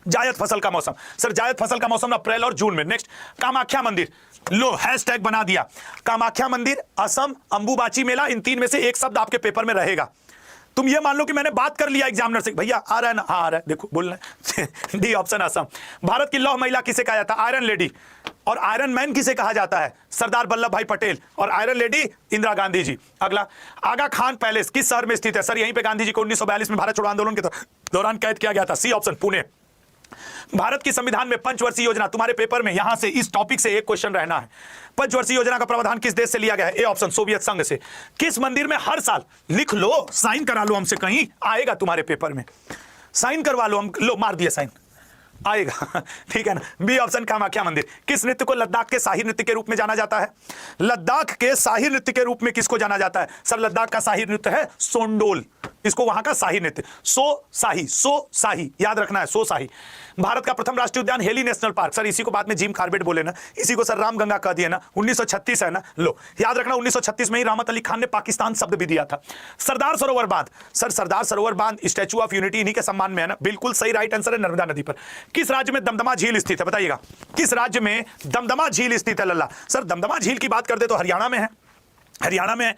जायद फसल का मौसम, सर जायद फसल का मौसम अप्रैल और जून में। नेक्स्ट, कामाख्या मंदिर, लो हैशटैग बना दिया। कामाख्या मंदिर, असम, अंबुबाची मेला, इन 3 में से एक शब्द आपके पेपर में रहेगा। तुम ये मान लो कि मैंने बात कर लिया एग्जामिनर से, भैया आ रहा है ना? हाँ आ रहा है, देखो बोलना है। D option, Assam. भारत की लौह महिला किसे कहा जाता है? Iron lady. और आयरन मैन किसे कहा जाता है? सरदार वल्लभ भाई पटेल। और आयरन लेडी इंदिरा गांधी जी। अगला, आगा खान पैलेस किस शहर में स्थित है? सर यहीं पे गांधी जी को 1942 में भारत छोड़ो आंदोलन के दौरान कैद किया गया था, सी ऑप्शन, पुणे। भारत की संविधान में पंचवर्षीय योजना, तुम्हारे पेपर में यहां से इस टॉपिक से एक क्वेश्चन रहना है। पंचवर्षीय योजना का प्रावधान किस देश से लिया गया है? ए ऑप्शन, सोवियत संघ से। किस मंदिर में हर साल, लिख लो, साइन करा लो हमसे, कहीं आएगा तुम्हारे पेपर में, साइन करवा लो हम। लो मार दिया साइन, आएगा। ठीक है ना। बी ऑप्शन कामाख्या मंदिर। किस नृत्य को लद्दाख के शाही नृत्य के रूप में जाना जाता है? लद्दाख के शाही नृत्य के रूप में किसको जाना जाता है? सर लद्दाख का शाही नृत्य है सोंडोल, इसको वहां का शाही नृत्य सो शाही याद रखना है, सो शाही। भारत का प्रथम राष्ट्रीय उद्यान हेली नेशनल पार्क, सर इसी को बाद में जिम कॉर्बेट बोले ना, इसी को सर रामगंगा कह दिया ना, 1936 है ना, लो याद रखना 1936 में ही रहमत अली खान ने पाकिस्तान शब्द भी दिया था। सरदार सरोवर बांध, सर सरदार सरोवर बांध स्टैच्यू ऑफ यूनिटी इन्हीं के सम्मान में है ना, बिल्कुल सही राइट आंसर है, नर्मदा नदी पर। किस राज्य में दमदमा झील स्थित है? बताइएगा किस राज्य में दमदमा झील स्थित है? लल्ला सर दमदमा झील की बात करते तो हरियाणा में है, हरियाणा में।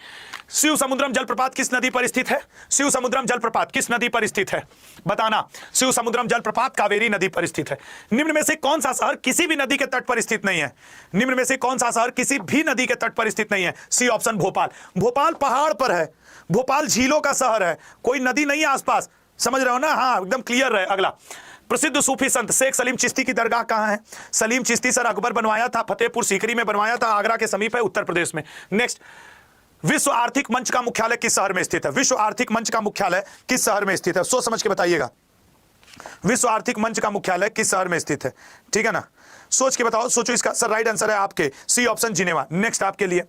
शिव समुद्रम जलप्रपात किस नदी पर स्थित है? शिव समुद्रम जलप्रपात किस नदी पर स्थित है? बताना। शिव समुद्रम जलप्रपात कावेरी नदी पर स्थित है। निम्न में से कौन सा शहर किसी भी नदी के तट पर स्थित नहीं है? निम्न में से कौन सा शहर किसी भी नदी के तट पर स्थित नहीं है? C option Bhopal. भोपाल पहाड़ पर है, भोपाल झीलों का शहर है, कोई नदी नहीं है आसपास, समझ रहे हो ना? हाँ एकदम क्लियर है। अगला, प्रसिद्ध सूफी संत शेख सलीम चिश्ती की दरगाह कहां है? सलीम चिश्ती सर अकबर बनवाया था, फतेहपुर सीकरी में बनवाया था, आगरा के समीप है, उत्तर प्रदेश में। नेक्स्ट, विश्व आर्थिक मंच का मुख्यालय किस शहर में स्थित है? विश्व आर्थिक मंच का मुख्यालय किस शहर में स्थित है? सोच समझ के बताइएगा, विश्व आर्थिक मंच का मुख्यालय किस शहर में स्थित है? ठीक है ना, सोच के बताओ, सोचो। इसका सर राइट आंसर है आपके सी ऑप्शन जिनेवा। नेक्स्ट आपके लिए,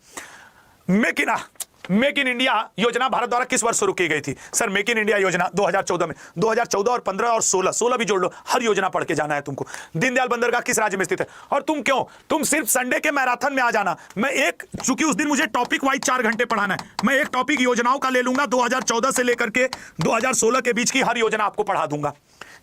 मेक इन इंडिया योजना भारत द्वारा किस वर्ष शुरू की गई थी? सर मेक इन इंडिया योजना 2014 में, 2014 और 15 और 16 भी जोड़ लो, हर योजना पढ़ के जाना है तुमको। दीनदयाल बंदरगाह किस राज्य में स्थित है? और तुम क्यों, तुम सिर्फ संडे के मैराथन में आ जाना। मैं एक, चूंकि उस दिन मुझे टॉपिक वाइज 4 घंटे पढ़ाना है, मैं एक टॉपिक योजनाओं का ले लूंगा, 2014 से लेकर के 2016 के बीच की हर योजना आपको पढ़ा दूंगा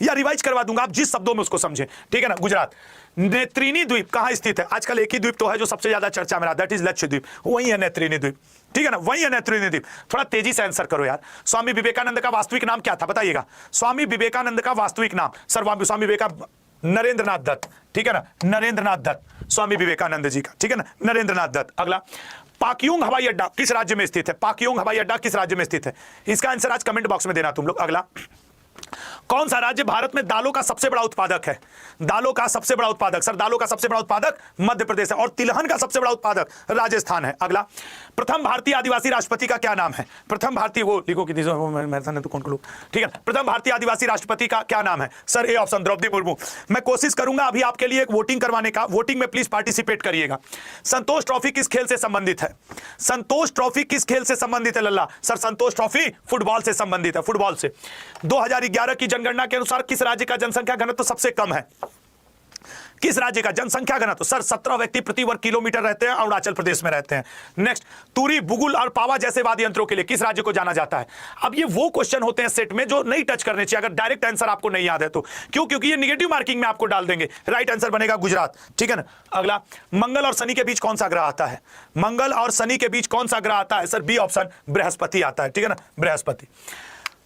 या रिवाइज करवा दूंगा, आप जिस शब्दों में उसको समझे। ठीक है ना। गुजरात नेत्रिनी द्वीप कहां स्थित है? आजकल एक ही द्वीप तो है जो सबसे ज्यादा चर्चा में रहा, दैट इज लक्षद्वीप, वही है नेत्रिनी द्वीप। ठीक है ना, वही है नेत्रिनी द्वीप। थोड़ा तेजी से आंसर करो यार। स्वामी विवेकानंद का वास्तविक नाम क्या था? बताइएगा। स्वामी विवेकानंद का वास्तविक नाम, सर स्वामी विवेकानंद, नरेंद्रनाथ दत्त। ठीक है ना, नरेंद्रनाथ दत्त स्वामी विवेकानंद जी का। ठीक है ना, नरेंद्रनाथ दत्त। अगला, पाकयोंग हवाई अड्डा किस राज्य में स्थित है? पाकयोंग हवाई अड्डा किस राज्य में स्थित है? इसका आंसर आज कमेंट बॉक्स में देना तुम लोग। अगला, कौन सा राज्य भारत में दालों का सबसे बड़ा उत्पादक है? दालों का सबसे बड़ा उत्पादक, सर दालों का सबसे बड़ा उत्पादक मध्य प्रदेश है, और तिलहन का सबसे बड़ा उत्पादक राजस्थान है। अगला, प्रथम भारतीय आदिवासी राष्ट्रपति का क्या नाम है? प्रथम भारतीय, वो लिखो कि मैराथन है तो कौन को लोग, ठीक है। प्रथम भारतीय आदिवासी राष्ट्रपति का क्या नाम है? Sir A option Draupadi Murmu. मैं कोशिश करूंगा अभी आपके लिए एक वोटिंग करवाने का, वोटिंग में प्लीज पार्टिसिपेट करिएगा। संतोष ट्रॉफी किस खेल से संबंधित है? संतोष ट्रॉफी किस खेल से संबंधित है लल्ला? सर संतोष ट्रॉफी फुटबॉल से संबंधित है, फुटबॉल से। 2011 की जनगणना के अनुसार किस राज्य का जनसंख्या घनत्व सबसे कम है? किस राज्य का जनसंख्या घनत्व? सर 17 व्यक्ति प्रति वर्ग किलोमीटर रहते हैं, अरुणाचल प्रदेश में रहते हैं। नेक्स्ट, तुरी, बुगुल और पावा जैसे वाद्य यंत्रों के लिए किस राज्य को जाना जाता है? अब ये वो क्वेश्चन होते हैं सेट में जो नहीं टच करने चाहिए अगर डायरेक्ट आंसर आपको नहीं याद है तो। क्यों? क्योंकि ये निगेटिव मार्किंग में आपको डाल देंगे। राइट आंसर बनेगा गुजरात। ठीक है ना। अगला, मंगल और शनि के बीच कौन सा ग्रह आता है? मंगल और शनि के बीच कौन सा ग्रह आता है? सर बी ऑप्शन बृहस्पति आता है। ठीक है ना, बृहस्पति।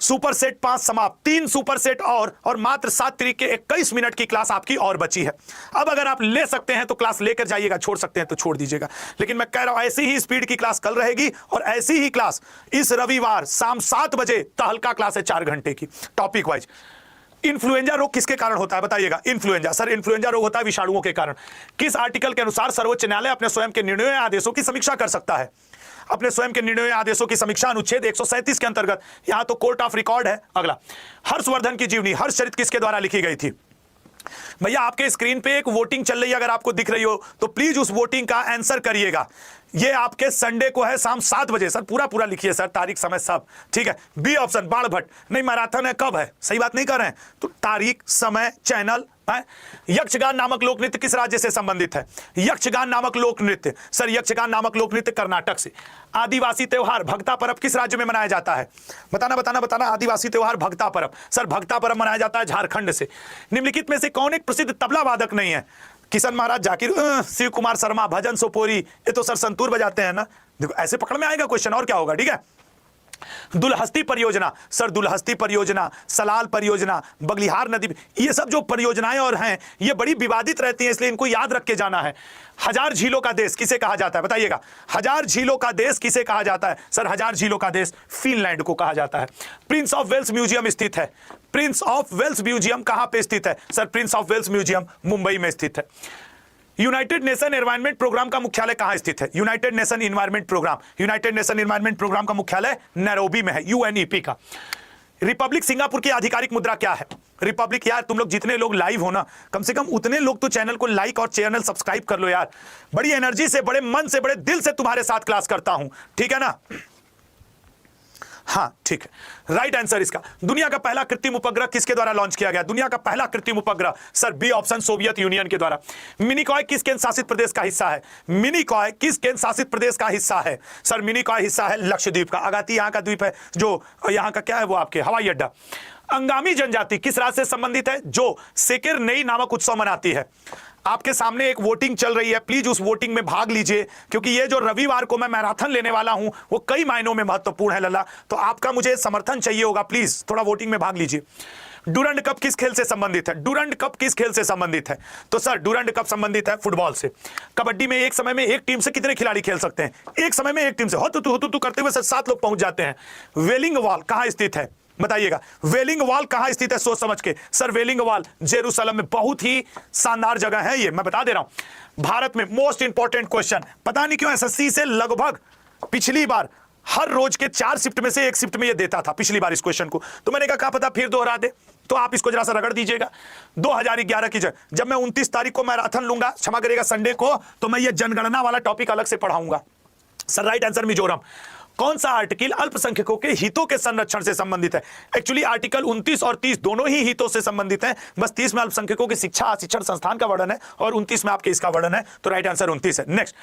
सुपर सेट 5 समाप्त, 3 सुपर सेट और मात्र 7 तरीक के 21 मिनट की क्लास आपकी और बची है। अब अगर आप ले सकते हैं तो क्लास लेकर जाइएगा, छोड़ सकते हैं तो छोड़ दीजिएगा। लेकिन मैं कह रहा हूं ऐसी ही स्पीड की क्लास कल रहेगी और ऐसी ही क्लास इस रविवार शाम 7 बजे तहलका क्लास है 4 घंटे की टॉपिक वाइज। इन्फ्लुएंजा रोग किसके कारण होता है? बताइएगा। इन्फ्लुएंजा, सर इन्फ्लुएंजा रोग होता है विषाणुओं के कारण। किस आर्टिकल के अनुसार सर्वोच्च न्यायालय अपने स्वयं के निर्णयों या आदेशों की समीक्षा कर सकता है? अपने स्वयं के निर्णयों या आदेशों की समीक्षा अनुच्छेद 137 के अंतर्गत, यहां तो कोर्ट ऑफ रिकॉर्ड है। अगला, हर्षवर्धन की जीवनी हर्षचरित किसके द्वारा लिखी गई थी? भैया आपके स्क्रीन पे एक वोटिंग चल रही है, अगर आपको दिख रही हो तो प्लीज उस वोटिंग का आंसर करिएगा। ये आपके संडे को है शाम 7 बजे। सर पूरा लिखिए सर, तारीख समय सब। ठीक है। B option Banabhatta. नहीं मैराथन है, कब है? सही बात नहीं कर रहे हैं तो तारीख, समय, चैनल। यक्षगान नामक लोक नृत्य किस राज्य से संबंधित है? यक्षगान नामक लोक नृत्य, सर यक्षगान नामक लोक नृत्य कर्नाटक से। आदिवासी त्योहार भगता पर्व किस राज्य में मनाया जाता है? बताना। आदिवासी त्योहार भगता पर्व, सर भगता पर्व मनाया जाता है झारखंड से। निम्नलिखित में से कौन एक प्रसिद्ध तबला वादक नहीं है? किशन महाराज, जाकिर, शिव कुमार शर्मा, भजन सोपोरी, ये तो सर संतूर बजाते हैं ना। देखो ऐसे पकड़ में आएगा क्वेश्चन, और क्या होगा। ठीक है। दुलहस्ती परियोजना, सर दुलहस्ती परियोजना, सलाल परियोजना, बगलिहार नदी, ये सब जो परियोजनाएं और हैं ये बड़ी विवादित रहती हैं, इसलिए इनको याद रख के जाना है। हजार झीलों का देश किसे कहा जाता है? बताइएगा। हजार झीलों का देश किसे कहा जाता है? सर हजार झीलों का देश फिनलैंड को कहा जाता है। प्रिंस ऑफ वेल्स म्यूजियम स्थित है। प्रिंस ऑफ वेल्स म्यूजियम कहां पे स्थित है? Sir prince of Wales museum Mumbai में स्थित है। यूनाइटेड नेशन एनवायरमेंट प्रोग्राम का मुख्यालय कहां स्थित है? यूनाइटेड नेशन एनवायरमेंट प्रोग्राम का मुख्यालय नैरोबी में है, यूएनईपी का। रिपब्लिक सिंगापुर की आधिकारिक मुद्रा क्या है? रिपब्लिक। यार तुम लोग जितने लोग लाइव हो ना, कम से कम उतने लोग तो चैनल को लाइक और चैनल सब्सक्राइब कर लो यार। बड़ी एनर्जी से, बड़े मन से, बड़े दिल से तुम्हारे साथ क्लास करता हूं, ठीक है ना? हाँ ठीक है। राइट आंसर इसका, दुनिया का पहला कृत्रिम उपग्रह किसके द्वारा लॉन्च किया गया? दुनिया का पहला कृत्रिम उपग्रह sir B option, Soviet Union के द्वारा। मिनिकॉय किस केंद्र शासित प्रदेश का हिस्सा है? मिनिकॉय किस केंद्र शासित प्रदेश का हिस्सा है? सर मिनिकॉय हिस्सा है लक्षद्वीप का। अगाती यहाँ का द्वीप है, जो यहाँ का क्या है वो आपके हवाई अड्डा। अंगामी जनजाति किस राज्य से संबंधित है जो सेकेर नई नामक उत्सव मनाती है? आपके सामने एक वोटिंग चल रही है, प्लीज उस वोटिंग में भाग लीजिए, क्योंकि ये जो रविवार को मैं मैराथन लेने वाला हूं वो कई मायनों में महत्वपूर्ण है लल्ला, तो आपका मुझे समर्थन चाहिए होगा, प्लीज थोड़ा वोटिंग में भाग लीजिए। डूरंड कप किस खेल से संबंधित है? डूरंड कप किस खेल से संबंधित है? तो सर डूरंड कप संबंधित है फुटबॉल से। कबड्डी में एक समय में एक टीम से कितने खिलाड़ी खेल सकते हैं? एक समय में एक टीम से हो तो करते हुए सर 7 लोग पहुंच जाते हैं। वेलिंग वॉल कहां स्थित है बताइएगा? वेलिंग वॉल कहां स्थित है सोच समझ के? सर वेलिंग वॉल जेरूसलम में, बहुत ही शानदार जगह है ये, मैं बता दे रहा हूं। भारत में मोस्ट इंपॉर्टेंट क्वेश्चन, पता नहीं क्यों एसएससी से लगभग पिछली बार हर रोज के 4 शिफ्ट में से एक शिफ्ट में ये देता था पिछली बार इस क्वेश्चन को, तो मैंने कहा क्या पता फिर दोहरा दे, तो आप इसको जरा सा रगड़ दीजिएगा। 2011 की जब मैं 29 तारीख को मैराथन लूंगा, क्षमा करिएगा संडे को, तो मैं ये जनगणना वाला टॉपिक अलग से पढ़ाऊंगा। Sir right answer Mizoram. कौन सा आर्टिकल अल्पसंख्यकों के हितों के संरक्षण से संबंधित है? एक्चुअली आर्टिकल 29 और 30 दोनों ही हितों से संबंधित हैं, बस 30 में अल्पसंख्यकों की शिक्षा शिक्षण संस्थान का वर्णन है और 29 में आपके इसका वर्णन है, तो राइट आंसर 29 है। नेक्स्ट,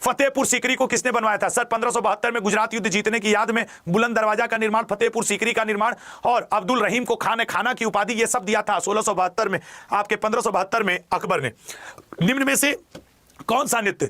फतेहपुर सीकरी को किसने बनवाया था? सर 1572 में गुजरात युद्ध जीतने की याद में बुलंद दरवाजा का निर्माण, फतेहपुर सीकरी का निर्माण और अब्दुल रहीम को खान खाना की उपाधि, ये सब दिया था 1672 में आपके 1572 में अकबर ने। निम्न में से कौन सा नृत्य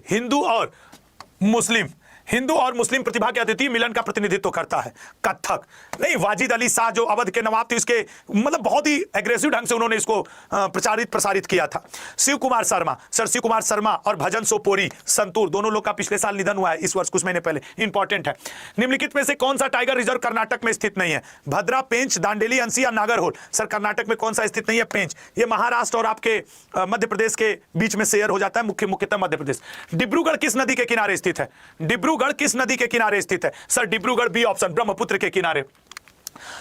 हिंदू और मुस्लिम प्रतिभा के अद्वितीय मिलन का प्रतिनिधित्व करता है? कथक। नहीं, वाजिद अली शाह जो अवध के नवाब थे, इसके मतलब बहुत ही एग्रेसिव ढंग से उन्होंने इसको प्रसारित किया था। शिव कुमार शर्मा, सर शिव कुमार शर्मा और भजन सोपोरी संतूर, दोनों लोग का पिछले साल निधन हुआ है, इस वर्ष कुछ महीने पहले, इंपॉर्टेंट है। निम्नलिखित में से कौन सा टाइगर रिजर्व कर्नाटक में स्थित नहीं है? भद्रा, पेंच, दांडेली, अंसी या नागरहोल? सर कर्नाटक में कौन सा स्थित नहीं है? पेंच। ये महाराष्ट्र और आपके मध्य प्रदेश के बीच में शेयर हो जाता है, मुख्यतः मध्य प्रदेश। डिब्रूगढ़ किस नदी के किनारे स्थित है? डिब्रूगढ़ किस नदी के किनारे स्थित है? Sir Dibrugarh B option, Brahmaputra के किनारे।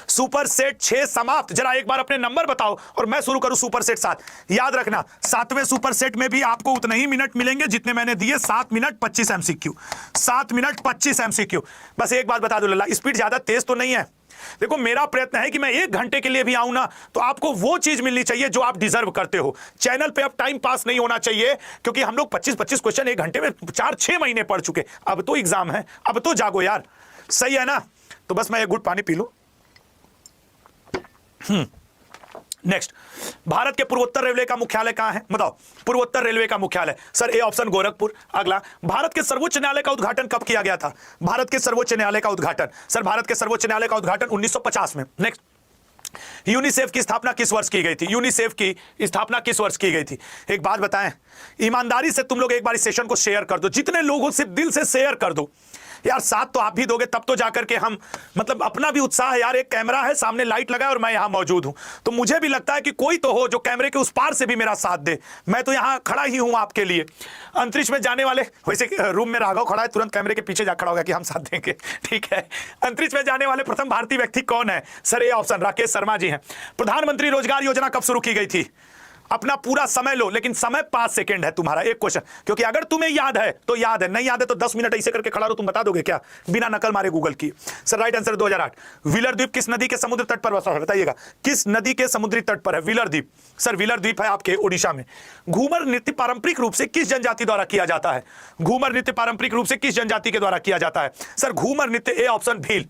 सुपर सेट 6 समाप्त। जरा एक बार अपने नंबर बताओ और मैं शुरू करूं सुपर सेट 7। याद रखना 7वें सुपर सेट में भी आपको उतने ही मिनट मिलेंगे जितने मैंने दिए, 7 मिनट 25 एमसीक्यू, 7 मिनट 25 एमसीक्यू। बस एक बात बता दो लल्ला, स्पीड ज्यादा तेज तो नहीं है। देखो मेरा प्रयत्न है कि मैं 1 घंटे के लिए भी आऊं ना, तो आपको वो चीज मिलनी चाहिए जो आप डिजर्व करते हो। चैनल पे अब टाइम पास नहीं होना चाहिए, क्योंकि हम लोग 25-25 क्वेश्चन 1 घंटे में 4-6 महीने पढ़ चुके। अब तो एग्जाम है, अब तो जागो यार, सही है ना? तो बस मैं एक घुट पानी पी लूं। नेक्स्ट, भारत के पूर्वोत्तर रेलवे का मुख्यालय कहां है? बताओ, पूर्वोत्तर रेलवे का मुख्यालय। Sir A option, Gorakhpur. अगला, भारत के सर्वोच्च न्यायालय का उद्घाटन कब किया गया था? भारत के सर्वोच्च न्यायालय का उद्घाटन, सर भारत के सर्वोच्च न्यायालय का उद्घाटन 1950 में। नेक्स्ट, यूनिसेफ की स्थापना किस वर्ष की गई थी? यूनिसेफ की स्थापना किस वर्ष की गई थी? एक बात बताएं, ईमानदारी से तुम लोग एक बार इस सेशन को शेयर कर दो, जितने लोगों से दिल से शेयर कर दो यार, साथ तो आप भी दोगे तब तो जाकर के हम, मतलब अपना भी उत्साह है यार, एक कैमरा है सामने, लाइट लगा है और मैं यहां मौजूद हूं, तो मुझे भी लगता है कि कोई तो हो जो कैमरे के उस पार से भी मेरा साथ दे। मैं तो यहां खड़ा ही हूं आपके लिए। अंतरिक्ष में जाने वाले, वैसे रूम में राघव खड़ा है, तुरंत कैमरे के पीछे जा खड़ा होगा कि हम साथ देंगे, ठीक है। अंतरिक्ष में जाने वाले प्रथम भारतीय व्यक्ति कौन है? सर ये ऑप्शन, राकेश शर्मा जी हैं। प्रधानमंत्री रोजगार योजना कब शुरू की गई थी? अपना पूरा समय लो, लेकिन समय 5 सेकंड है तुम्हारा, एक क्वेश्चन, क्योंकि अगर तुम्हें याद है तो याद है, नहीं याद है तो 10 मिनट ऐसे करके खड़ा रहो, तुम बता दोगे क्या बिना नकल मारे गूगल की? Sir right answer 2008। व्हीलर द्वीप किस नदी के समुद्र तट पर बसा है? बताइएगा, किस नदी के समुद्री तट पर है व्हीलर द्वीप? सर व्हीलर द्वीप है आपके ओडिशा में। घूमर नृत्य पारंपरिक रूप से किस जनजाति द्वारा किया जाता है? घूमर नृत्य पारंपरिक रूप से किस जनजाति के द्वारा किया जाता है? सर घूमर नृत्य, ए ऑप्शन, भील।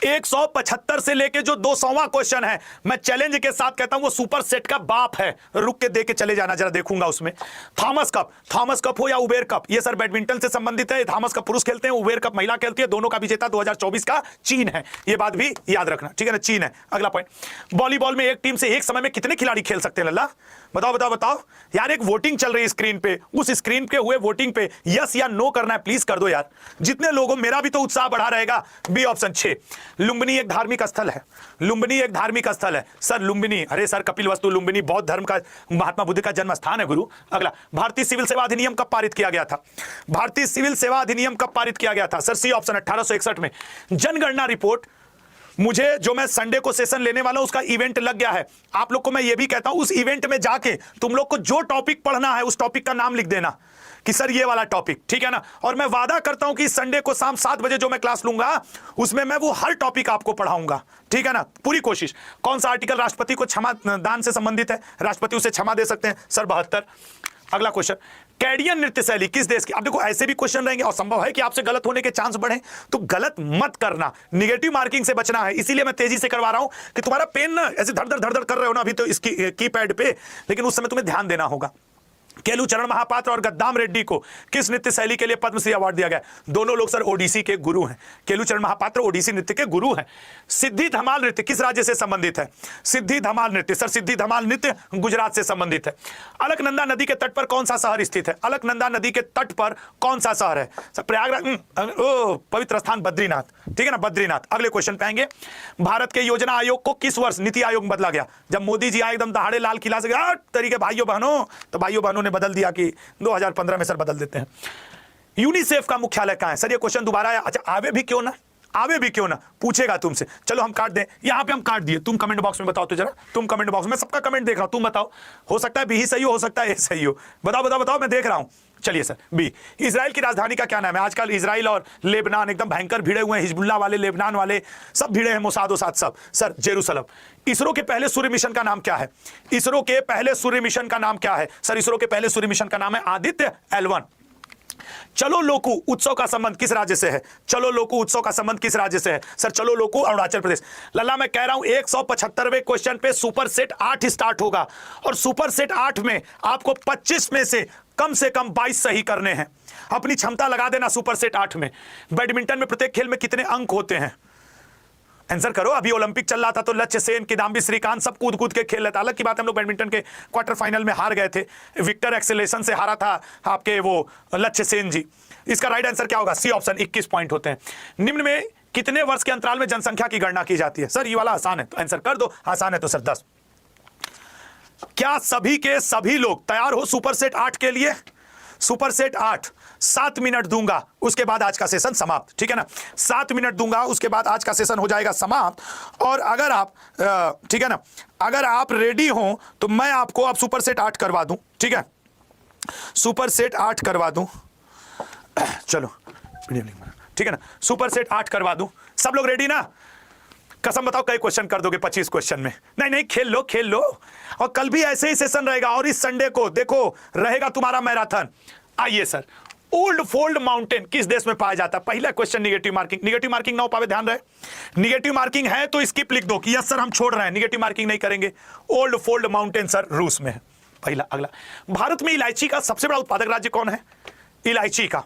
175 से लेके जो 200वां क्वेश्चन है, मैं चैलेंज के साथ कहता हूं वो सुपर सेट का बाप है। रुक के देख के चले जाना, जरा देखूंगा उसमें। थॉमस कप हो या उबेर कप, ये सर बैडमिंटन से संबंधित है। थॉमस कप पुरुष खेलते हैं, उबेर कप महिला खेलती है, दोनों का विजेता 2024 का चीन है, ये बात भी याद रखना, ठीक है ना, चीन है। अगला पॉइंट, वॉलीबॉल में एक टीम से एक समय में कितने खिलाड़ी खेल सकते हैं लल्ला? बताओ बताओ बताओ यार, एक वोटिंग चल रही है स्क्रीन पे, उस स्क्रीन पे हुए वोटिंग पे यस या नो करना है, प्लीज कर दो यार, जितने लोगों, मेरा भी तो उत्साह बढ़ा रहेगा। बी ऑप्शन 6, लुम्बिनी एक धार्मिक स्थल है। लुम्बिनी एक धार्मिक स्थल है। सर लुम्बिनी, अरे सर कपिलवस्तु, लुम्बिनी बौद्ध धर्म का, महात्मा बुद्ध का जन्म स्थान है गुरु। अगला, भारतीय सिविल सेवा अधिनियम कब पारित किया गया था? भारतीय सिविल सेवा अधिनियम कब पारित किया गया था? सर सी ऑप्शन, 1861 में। जनगणना रिपोर्ट मुझे जो मैं संडे को सेशन लेने वाला हूं उसका इवेंट लग गया है। आप लोग को मैं ये भी कहता हूं उस इवेंट में जाके तुम लोग को जो टॉपिक पढ़ना है उस टॉपिक का नाम लिख देना कि सर ये वाला टॉपिक, ठीक है ना। और मैं वादा करता हूं कि संडे को शाम 7 बजे जो मैं क्लास लूंगा उसमें मैं वो हर टॉपिक आपको पढ़ाऊंगा, ठीक है ना। पूरी कोशिश। कौन सा आर्टिकल राष्ट्रपति को क्षमा दान से संबंधित है, राष्ट्रपति उसे क्षमा दे सकते हैं, सर 72। अगला क्वेश्चन, कैडियन नृत्य शैली किस देश की। अब देखो ऐसे भी क्वेश्चन रहेंगे और संभव है कि आपसे गलत होने के चांस बढ़े, तो गलत मत करना, निगेटिव मार्किंग से बचना है। इसीलिए मैं तेजी से करवा रहा हूं कि तुम्हारा पेन ना ऐसे धड़ धड़ कर रहे हो ना अभी तो इसकी कीपैड पे, लेकिन उस समय तुम्हें ध्यान देना होगा। केलू चरण महापात्र और गद्दाम रेड्डी को किस नृत्य शैली के लिए पद्मश्री अवार्ड दिया गया। दोनों लोग सर ओडिसी के गुरु हैं। केलू चरण महापात्र ओडिसी नृत्य के गुरु हैं। सिद्धि धमाल नृत्य किस राज्य से संबंधित है। सिद्धि धमाल नृत्य, सर सिद्धि धमाल नृत्य गुजरात से संबंधित है। अलकनंदा नदी के तट पर कौन सा शहर स्थित है। अलकनंदा नदी के तट पर कौन सा शहर है। सर प्रयागराज, पवित्र स्थान बद्रीनाथ, ठीक है ना, बद्रीनाथ। अगले क्वेश्चन पे आएंगे, भारत के योजना आयोग को किस वर्ष नीति आयोग में बदला गया। जब मोदी जी आए एकदम दहाड़े लाल किला से तरीके भाइयों बहनों, तो भाइयों बहनों ने बदल दिया कि 2015 में सर बदल देते हैं। यूनिसेफ का मुख्यालय कहां है। सर ये क्वेश्चन दोबारा आया, अच्छा आवे भी क्यों ना पूछेगा तुमसे। चलो हम काट दें, यहां पे हम काट दिए। तुम कमेंट बॉक्स में बताओ तो जरा, तुम कमेंट बॉक्स में, सबका कमेंट देख रहा हूं, तुम बताओ। हो सकता है बी ही सही हो सकता है ए सही हो, बताओ मैं देख रहा हूं। चलिए सर बी। इजराइल की राजधानी का क्या नाम है। आजकल इजराइल और लेबनान एकदम भयंकर भिड़े हुए हैं, हिजबुल्लाह वाले, लेबनान वाले सब भिड़े हैं, मोसाद वसाद सब। Sir Jerusalem. इसरो के पहले सूर्य मिशन का नाम क्या है। इसरो के पहले सूर्य मिशन का नाम क्या है। सर इसरो के पहले सूर्य मिशन का नाम है आदित्य L1। चलो लोकू उत्सव का संबंध किस राज्य से है। चलो लोकू उत्सव का संबंध किस राज्य से है। सर चलो लोकू अरुणाचल प्रदेश। लल्ला मैं कह रहा हूं 175वें क्वेश्चन पे सुपर सेट 8 स्टार्ट होगा और सुपर सेट 8 में आपको 25 में से कम 22 सही करने हैं। अपनी क्षमता लगा देना सुपर सेट 8 में। बैडमिंटन में प्रत्येक खेल में कितने अंक होते हैं। आंसर करो। अभी ओलंपिक चल रहा था तो लक्ष्य सेन, किदाम्बी श्रीकांत सब कूद के खेल रहे थे। अलग की बात, हम लोग बैडमिंटन के क्वार्टर फाइनल में हार गए थे, विक्टर एक्सेलेशन से हारा था आपके वो लक्ष्य सेन जी। इसका राइट आंसर क्या होगा, सी ऑप्शन। 21 पॉइंट होते हैं। निम्न में कितने वर्ष के अंतराल में जनसंख्या की गणना की जाती है। सर ये वाला आसान है तो आंसर कर दो, आसान है तो सर 10। क्या सभी के सभी लोग तैयार हो सुपर सेट 8 के लिए। सुपर सेट 8 7 मिनट दूंगा, उसके बाद आज का सेशन समाप्त, ठीक है ना। 7 मिनट दूंगा, उसके बाद आज का सेशन हो जाएगा समाप्त। और अगर आप ठीक है ना, अगर आप रेडी हो तो मैं आपको अब सुपर सेट 8 करवा दूं, ठीक है, सुपर सेट 8 करवा दूं। चलो ठीक है ना, सुपर सेट 8 करवा दूं। सब लोग रेडी ना। कसम बताओ कई क्वेश्चन कर दोगे 25 क्वेश्चन में। नहीं खेल लो। और कल भी ऐसे ही सेशन रहेगा और इस संडे को देखो रहेगा तुम्हारा मैराथन। आइए सर, ओल्ड फोल्ड माउंटेन किस देश में पाया जाता है। पहला क्वेश्चन निगेटिव मार्किंग ना हो पावे, ध्यान रहे। निगेटिव मार्किंग है तो स्किप लिख दो कि यस सर हम छोड़ रहे हैं, निगेटिव मार्किंग नहीं करेंगे। ओल्ड फोल्ड माउंटेन सर रूस में है पहला। अगला, भारत में इलायची का सबसे बड़ा उत्पादक राज्य कौन है। इलायची का,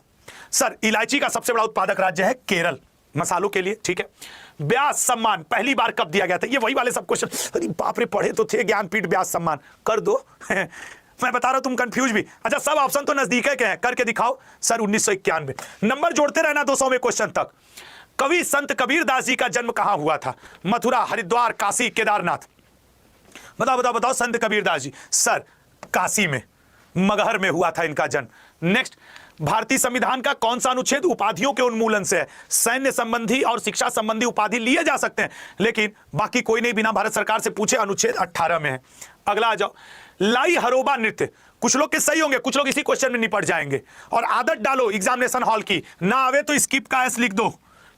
सर इलायची का सबसे बड़ा उत्पादक राज्य है केरल, मसालों के लिए, ठीक है। व्यास सम्मान पहली बार कब दिया गया था। ये वही वाले सब क्वेश्चन, अरे बाप रे पढ़े तो थे, ज्ञानपीठ व्यास सम्मान कर दो। मैं बता रहा हूं तुम कंफ्यूज भी। अच्छा सब ऑप्शन तो नजदीक है, क्या करके दिखाओ। सर 1991। नंबर जोड़ते रहना 200वें क्वेश्चन तक। कवि संत कबीर दास जी का जन्म कहां हुआ था। मथुरा, हरिद्वार, काशी, केदारनाथ। बताओ संत कबीर दास जी। सर काशी में, मगहर में हुआ था इनका जन्म। नेक्स्ट, भारतीय संविधान का कौन सा अनुच्छेद उपाधियों के उन्मूलन से है। सैन्य संबंधी और शिक्षा संबंधी उपाधि लिए जा सकते हैं, लेकिन बाकी कोई नहीं बिना भारत सरकार से पूछे। अनुच्छेद 18 में है। अगला आ जाओ, लाई हरोबा नृत्य। कुछ लोग के सही होंगे, कुछ लोग इसी क्वेश्चन में निपट जाएंगे। और आदत डालो एग्जामिनेशन हॉल की, ना आवे तो स्किप का एस लिख दो,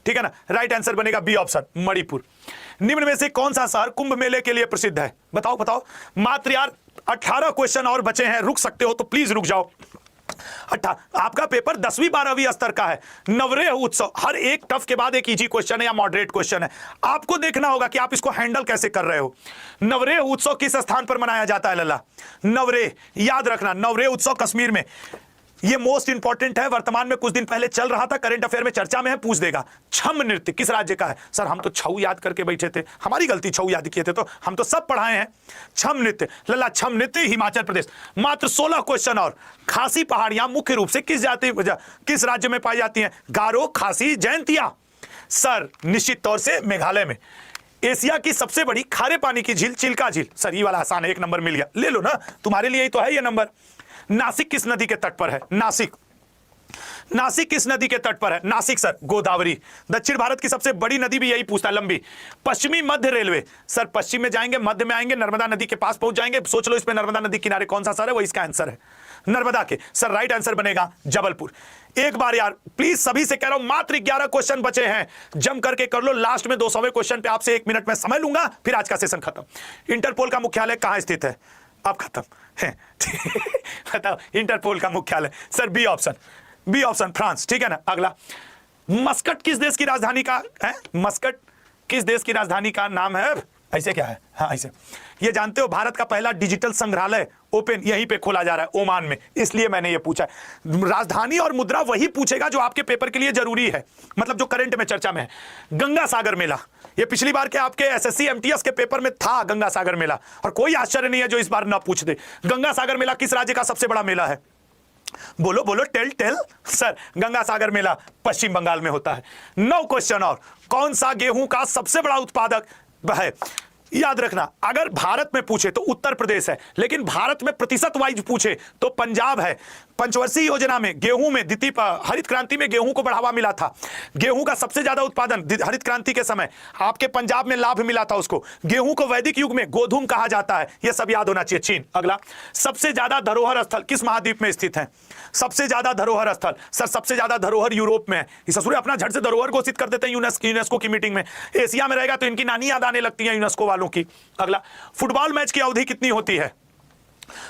ठीक है ना। राइट आंसर बनेगा बी ऑप्शन, मणिपुर। निम्न में से कौन सा शहर कुंभ मेले के लिए प्रसिद्ध है। बताओ। मात्र यार 18 क्वेश्चन और बचे हैं, रुक सकते हो तो प्लीज रुक जाओ। आपका पेपर 10वीं 12वीं स्तर का है। नवरेह उत्सव, हर एक टफ के बाद एक इजी क्वेश्चन है या मॉडरेट क्वेश्चन है। आपको देखना होगा कि आप इसको हैंडल कैसे कर रहे हो। नवरेह उत्सव किस स्थान पर मनाया जाता है लल्ला। नवरेह, याद रखना, नवरेह उत्सव कश्मीर में। ये मोस्ट इंपॉर्टेंट है, वर्तमान में कुछ दिन पहले चल रहा था, करंट अफेयर में चर्चा में है, पूछ देगा। छम नृत्य किस राज्य का है। सर हम तो छऊ याद करके बैठे थे, हमारी गलती, छऊ याद किए थे तो हम तो सब पढ़ाए हैं। छम नृत्य लल्ला, छम नृत्य हिमाचल प्रदेश। मात्र 16 क्वेश्चन और। खासी पहाड़ियां मुख्य रूप से किस राज्य में पाई जाती हैं। गारो, खासी, जयंतिया। सर निश्चित तौर से मेघालय में। एशिया की सबसे बड़ी खारे पानी की झील चिल्का झील। सर ये वाला आसान है, 1 नंबर मिल गया, ले लो ना, तुम्हारे लिए ही तो है ये नंबर। नासिक किस नदी के तट पर है। नासिक नासिक किस नदी के तट पर है? नासिक सर गोदावरी। दक्षिण भारत की सबसे बड़ी नदी भी यही पूछता है, लंबी। पश्चिमी मध्य रेलवे सर पश्चिम में जाएंगे, मध्य में आएंगे, नर्मदा नदी के पास पहुंच जाएंगे। सोच लो इसमें नर्मदा नदी किनारे कौन सा सर है, वो इसका आंसर है नर्मदा के। सर राइट आंसर बनेगा जबलपुर। एक बार यार प्लीज सभी से कह रहा हूं, मात्र 11 क्वेश्चन बचे हैं, जम करके कर लो। लास्ट में 200वें क्वेश्चन पे आपसे 1 मिनट में समय लूंगा, फिर आज का सेशन खत्म। इंटरपोल का मुख्यालय कहां स्थित है? अब खत्म है बताओ इंटरपोल का मुख्यालय। Sir B option, B option France, ठीक है ना। अगला, मस्कट किस देश की राजधानी का है? मस्कट किस देश की राजधानी का नाम है? ऐसे क्या है? हाँ ऐसे। ये जानते हो भारत का पहला डिजिटल संग्रहालय ओपन यहीं पे खोला जा रहा है, ओमान में, इसलिए मैंने ये पूछा। राजधानी और मुद्रा वही पूछेगा जो आपके पेपर के लिए जरूरी है, मतलब जो करंट में चर्चा में है। गंगा सागर मेला, ये पिछली बार के आपके एसएससी एमटीएस के पेपर में था गंगा सागर मेला, और कोई आश्चर्य नहीं है जो इस बार ना पूछ दे। गंगा सागर मेला किस राज्य का सबसे बड़ा मेला है? बोलो बोलो, tell tell. Sir Ganga Sagar मेला पश्चिम बंगाल में होता है। 9 क्वेश्चन और, कौन सा गेहूं का सबसे बड़ा उत्पादक है? याद रखना, अगर भारत में पूछे तो उत्तर प्रदेश है, लेकिन भारत में प्रतिशत वाइज पूछे तो पंजाब है। पंचवर्षीय योजना में गेहूं में द्वितीय हरित क्रांति में गेहूं को बढ़ावा मिला था। गेहूं का सबसे ज्यादा उत्पादन हरित क्रांति के समय आपके पंजाब में लाभ मिला था उसको। गेहूं को वैदिक युग में गोधूम कहा जाता है, यह सब याद होना चाहिए। चीन। अगला, सबसे ज्यादा धरोहर स्थल किस महाद्वीप में स्थित है? सबसे ज्यादा धरोहर स्थल, सर सबसे ज्यादा धरोहर यूरोप में है। इस ससुरे अपना झट से धरोहर घोषित कर देते हैं यूनेस्को की मीटिंग में। एशिया में रहेगा तो इनकी नानी याद आने लगती है यूनेस्को वालों की। अगला, फुटबॉल मैच की अवधि कितनी होती है?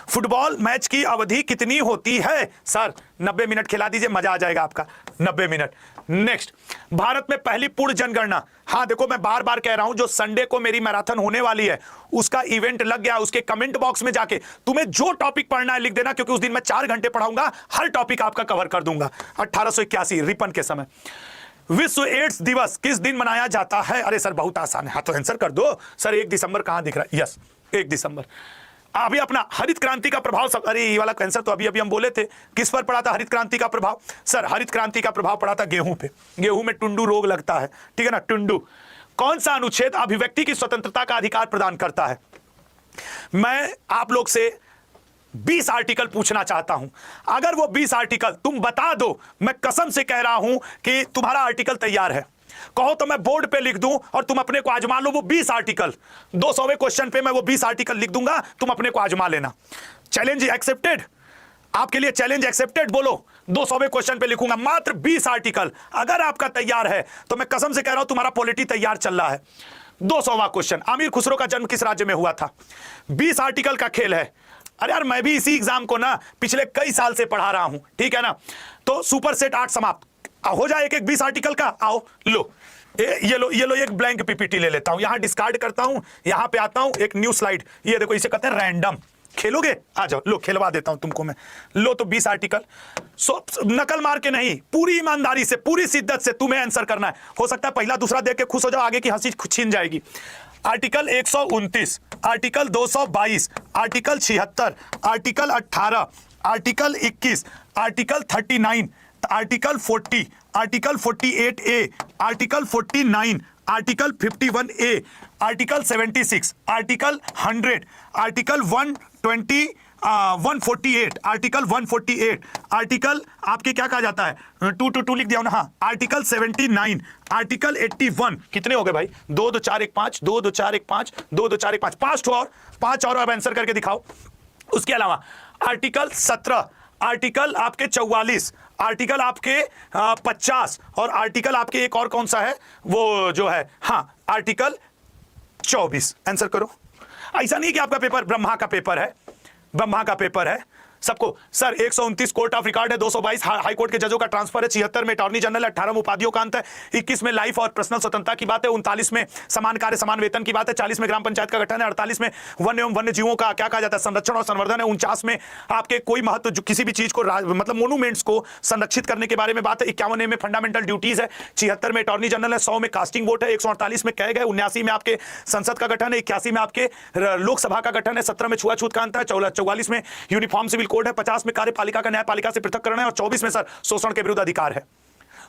फुटबॉल मैच की अवधि कितनी होती है? सर 90 मिनट खिला दीजिए, मजा आ जाएगा आपका, 90 मिनट। नेक्स्ट, भारत में पहली पूर्ण जनगणना। हाँ देखो, मैं बार बार कह रहा हूं, जो संडे को मेरी मैराथन होने वाली है उसका इवेंट लग गया। उसके कमेंट बॉक्स में जाके तुम्हें जो टॉपिक पढ़ना है लिख देना, क्योंकि उस दिन मैं 4 घंटे पढ़ाऊंगा, हर टॉपिक आपका कवर कर दूंगा। 1881 रिपन के समय। विश्व एड्स दिवस किस दिन मनाया जाता है? अरे सर बहुत आसान है, हाँ तो आंसर कर दो। सर 1 दिसंबर कहां दिख रहा है? यस 1 दिसंबर। अभी अपना हरित क्रांति का प्रभाव सब, अरे ये वाला आंसर तो अभी हम बोले थे। किस पर पड़ा था हरित क्रांति का प्रभाव? सर हरित क्रांति का प्रभाव पड़ा था गेहूं पे। गेहूं में टुंडू रोग लगता है, ठीक है ना, टुंडू। कौन सा अनुच्छेद अभिव्यक्ति की स्वतंत्रता का अधिकार प्रदान करता है? मैं आप लोग से 20 आर्टिकल पूछना चाहता हूं। अगर वो 20 आर्टिकल तुम बता दो, मैं कसम से कह रहा हूं कि तुम्हारा आर्टिकल तैयार है। कहो तो मैं बोर्ड पे लिख दूं और तुम अपने को आजमा लो वो 20 आर्टिकल। 200वें क्वेश्चन पे मैं वो 20 आर्टिकल लिख दूंगा, तुम अपने को आजमा लेना। चैलेंज एक्सेप्टेड, आपके लिए चैलेंज एक्सेप्टेड। बोलो 200वें क्वेश्चन पे लिखूंगा मात्र 20 आर्टिकल। अगर आपका तैयार है तो मैं कसम से कह रहा हूं तुम्हारा पॉलिटी तैयार चल रहा है। 200वां क्वेश्चन, आमिर खुसरो का जन्म किस राज्य में हुआ था? 20 आर्टिकल का खेल है। अरे यार मैं भी इसी एग्जाम को ना पिछले कई साल से पढ़ा रहा हूं, ठीक है ना। तो सुपर सेट 8 समाप्त हो जाए, एक 20 आर्टिकल का। आओ लो ये लो एक ब्लैंक पीपीटी ले लेता हूं, यहां डिस्कार्ड करता हूं, यहां पे आता हूं, एक न्यू स्लाइड। ये देखो, इसे कहते हैं रैंडम। खेलोगे? आ जाओ, लो खिलवा देता हूं तुमको मैं। लो तो 20 आर्टिकल, नकल मार के नहीं, पूरी ईमानदारी से, पूरी शिद्दत से तुम्हें आंसर करना है। हो सकता है पहला दूसरा देख के खुश हो जाओ, आगे की हंसी छीन जाएगी। Article 129, article 222, article 76, article 18, article 21, article 39, article 40, article 48A, article 49, article 51A, article 76, article 100, article 120, 148, article 148, article आपके क्या कहा जाता है, 222 लिख दिया ना, हाँ। Article 79, article 81। कितने हो गए भाई? 2 2 4 1 5, 2 2 4 1 5, 2 2 4 1 5, 5 और अब आंसर करके दिखाओ। उसके अलावा आर्टिकल 17, आर्टिकल आपके 44, आर्टिकल आपके 50 और आर्टिकल आपके एक और कौन सा है वो जो है, हाँ आर्टिकल 24। आंसर करो। ऐसा नहीं कि आपका पेपर ब्रह्मा का पेपर है, ब्रह्मा का पेपर है सबको। सर 129 कोर्ट ऑफ रिकॉर्ड है, 222 हाई कोर्ट के जजों का ट्रांसफर है, 76 में अटॉर्नी जनरल, 18 में उपाधियों का अंत है, 21 में लाइफ और पर्सनल स्वतंत्रता की बात है, 39 में समान कार्य समान वेतन की बात है, 40 में ग्राम पंचायत का गठन है, 48 में वन एवं वन्य जीवों का क्या कहा जाता है, संरक्षण और संवर्धन है, 49 में आपके कोई महत्व जो किसी भी चीज को मतलब मोन्यूमेंट्स को संरक्षित करने के बारे में बात है, 51 में फंडामेंटल ड्यूटीज है, 76 में अटॉर्नी जनरल है, 100 में कास्टिंग वोट है, 148 में कैग है, 79 में आपके संसद का गठन है, 81 में आपके लोकसभा का गठन है, 17 में छुआछूत का अंत है, 44 में यूनिफॉर्म सिविल कोड है, 50 में कार्यपालिका का न्यायपालिका से पृथक्करण है और 24 में सर शोषण के विरुद्ध अधिकार है,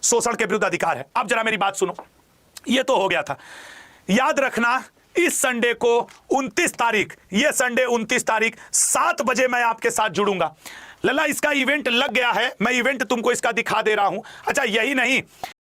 शोषण के विरुद्ध अधिकार है। अब जरा मेरी बात सुनो, ये तो हो गया था। याद रखना इस संडे को 29 तारीख, ये संडे 29 तारीख 7 बजे मैं आपके साथ जुड़ूंगा। लल्ला इसका इवेंट लग गया है, मैं इवेंट तुमको इसका दिखा दे रहा हूं। अच्छा यही नहीं,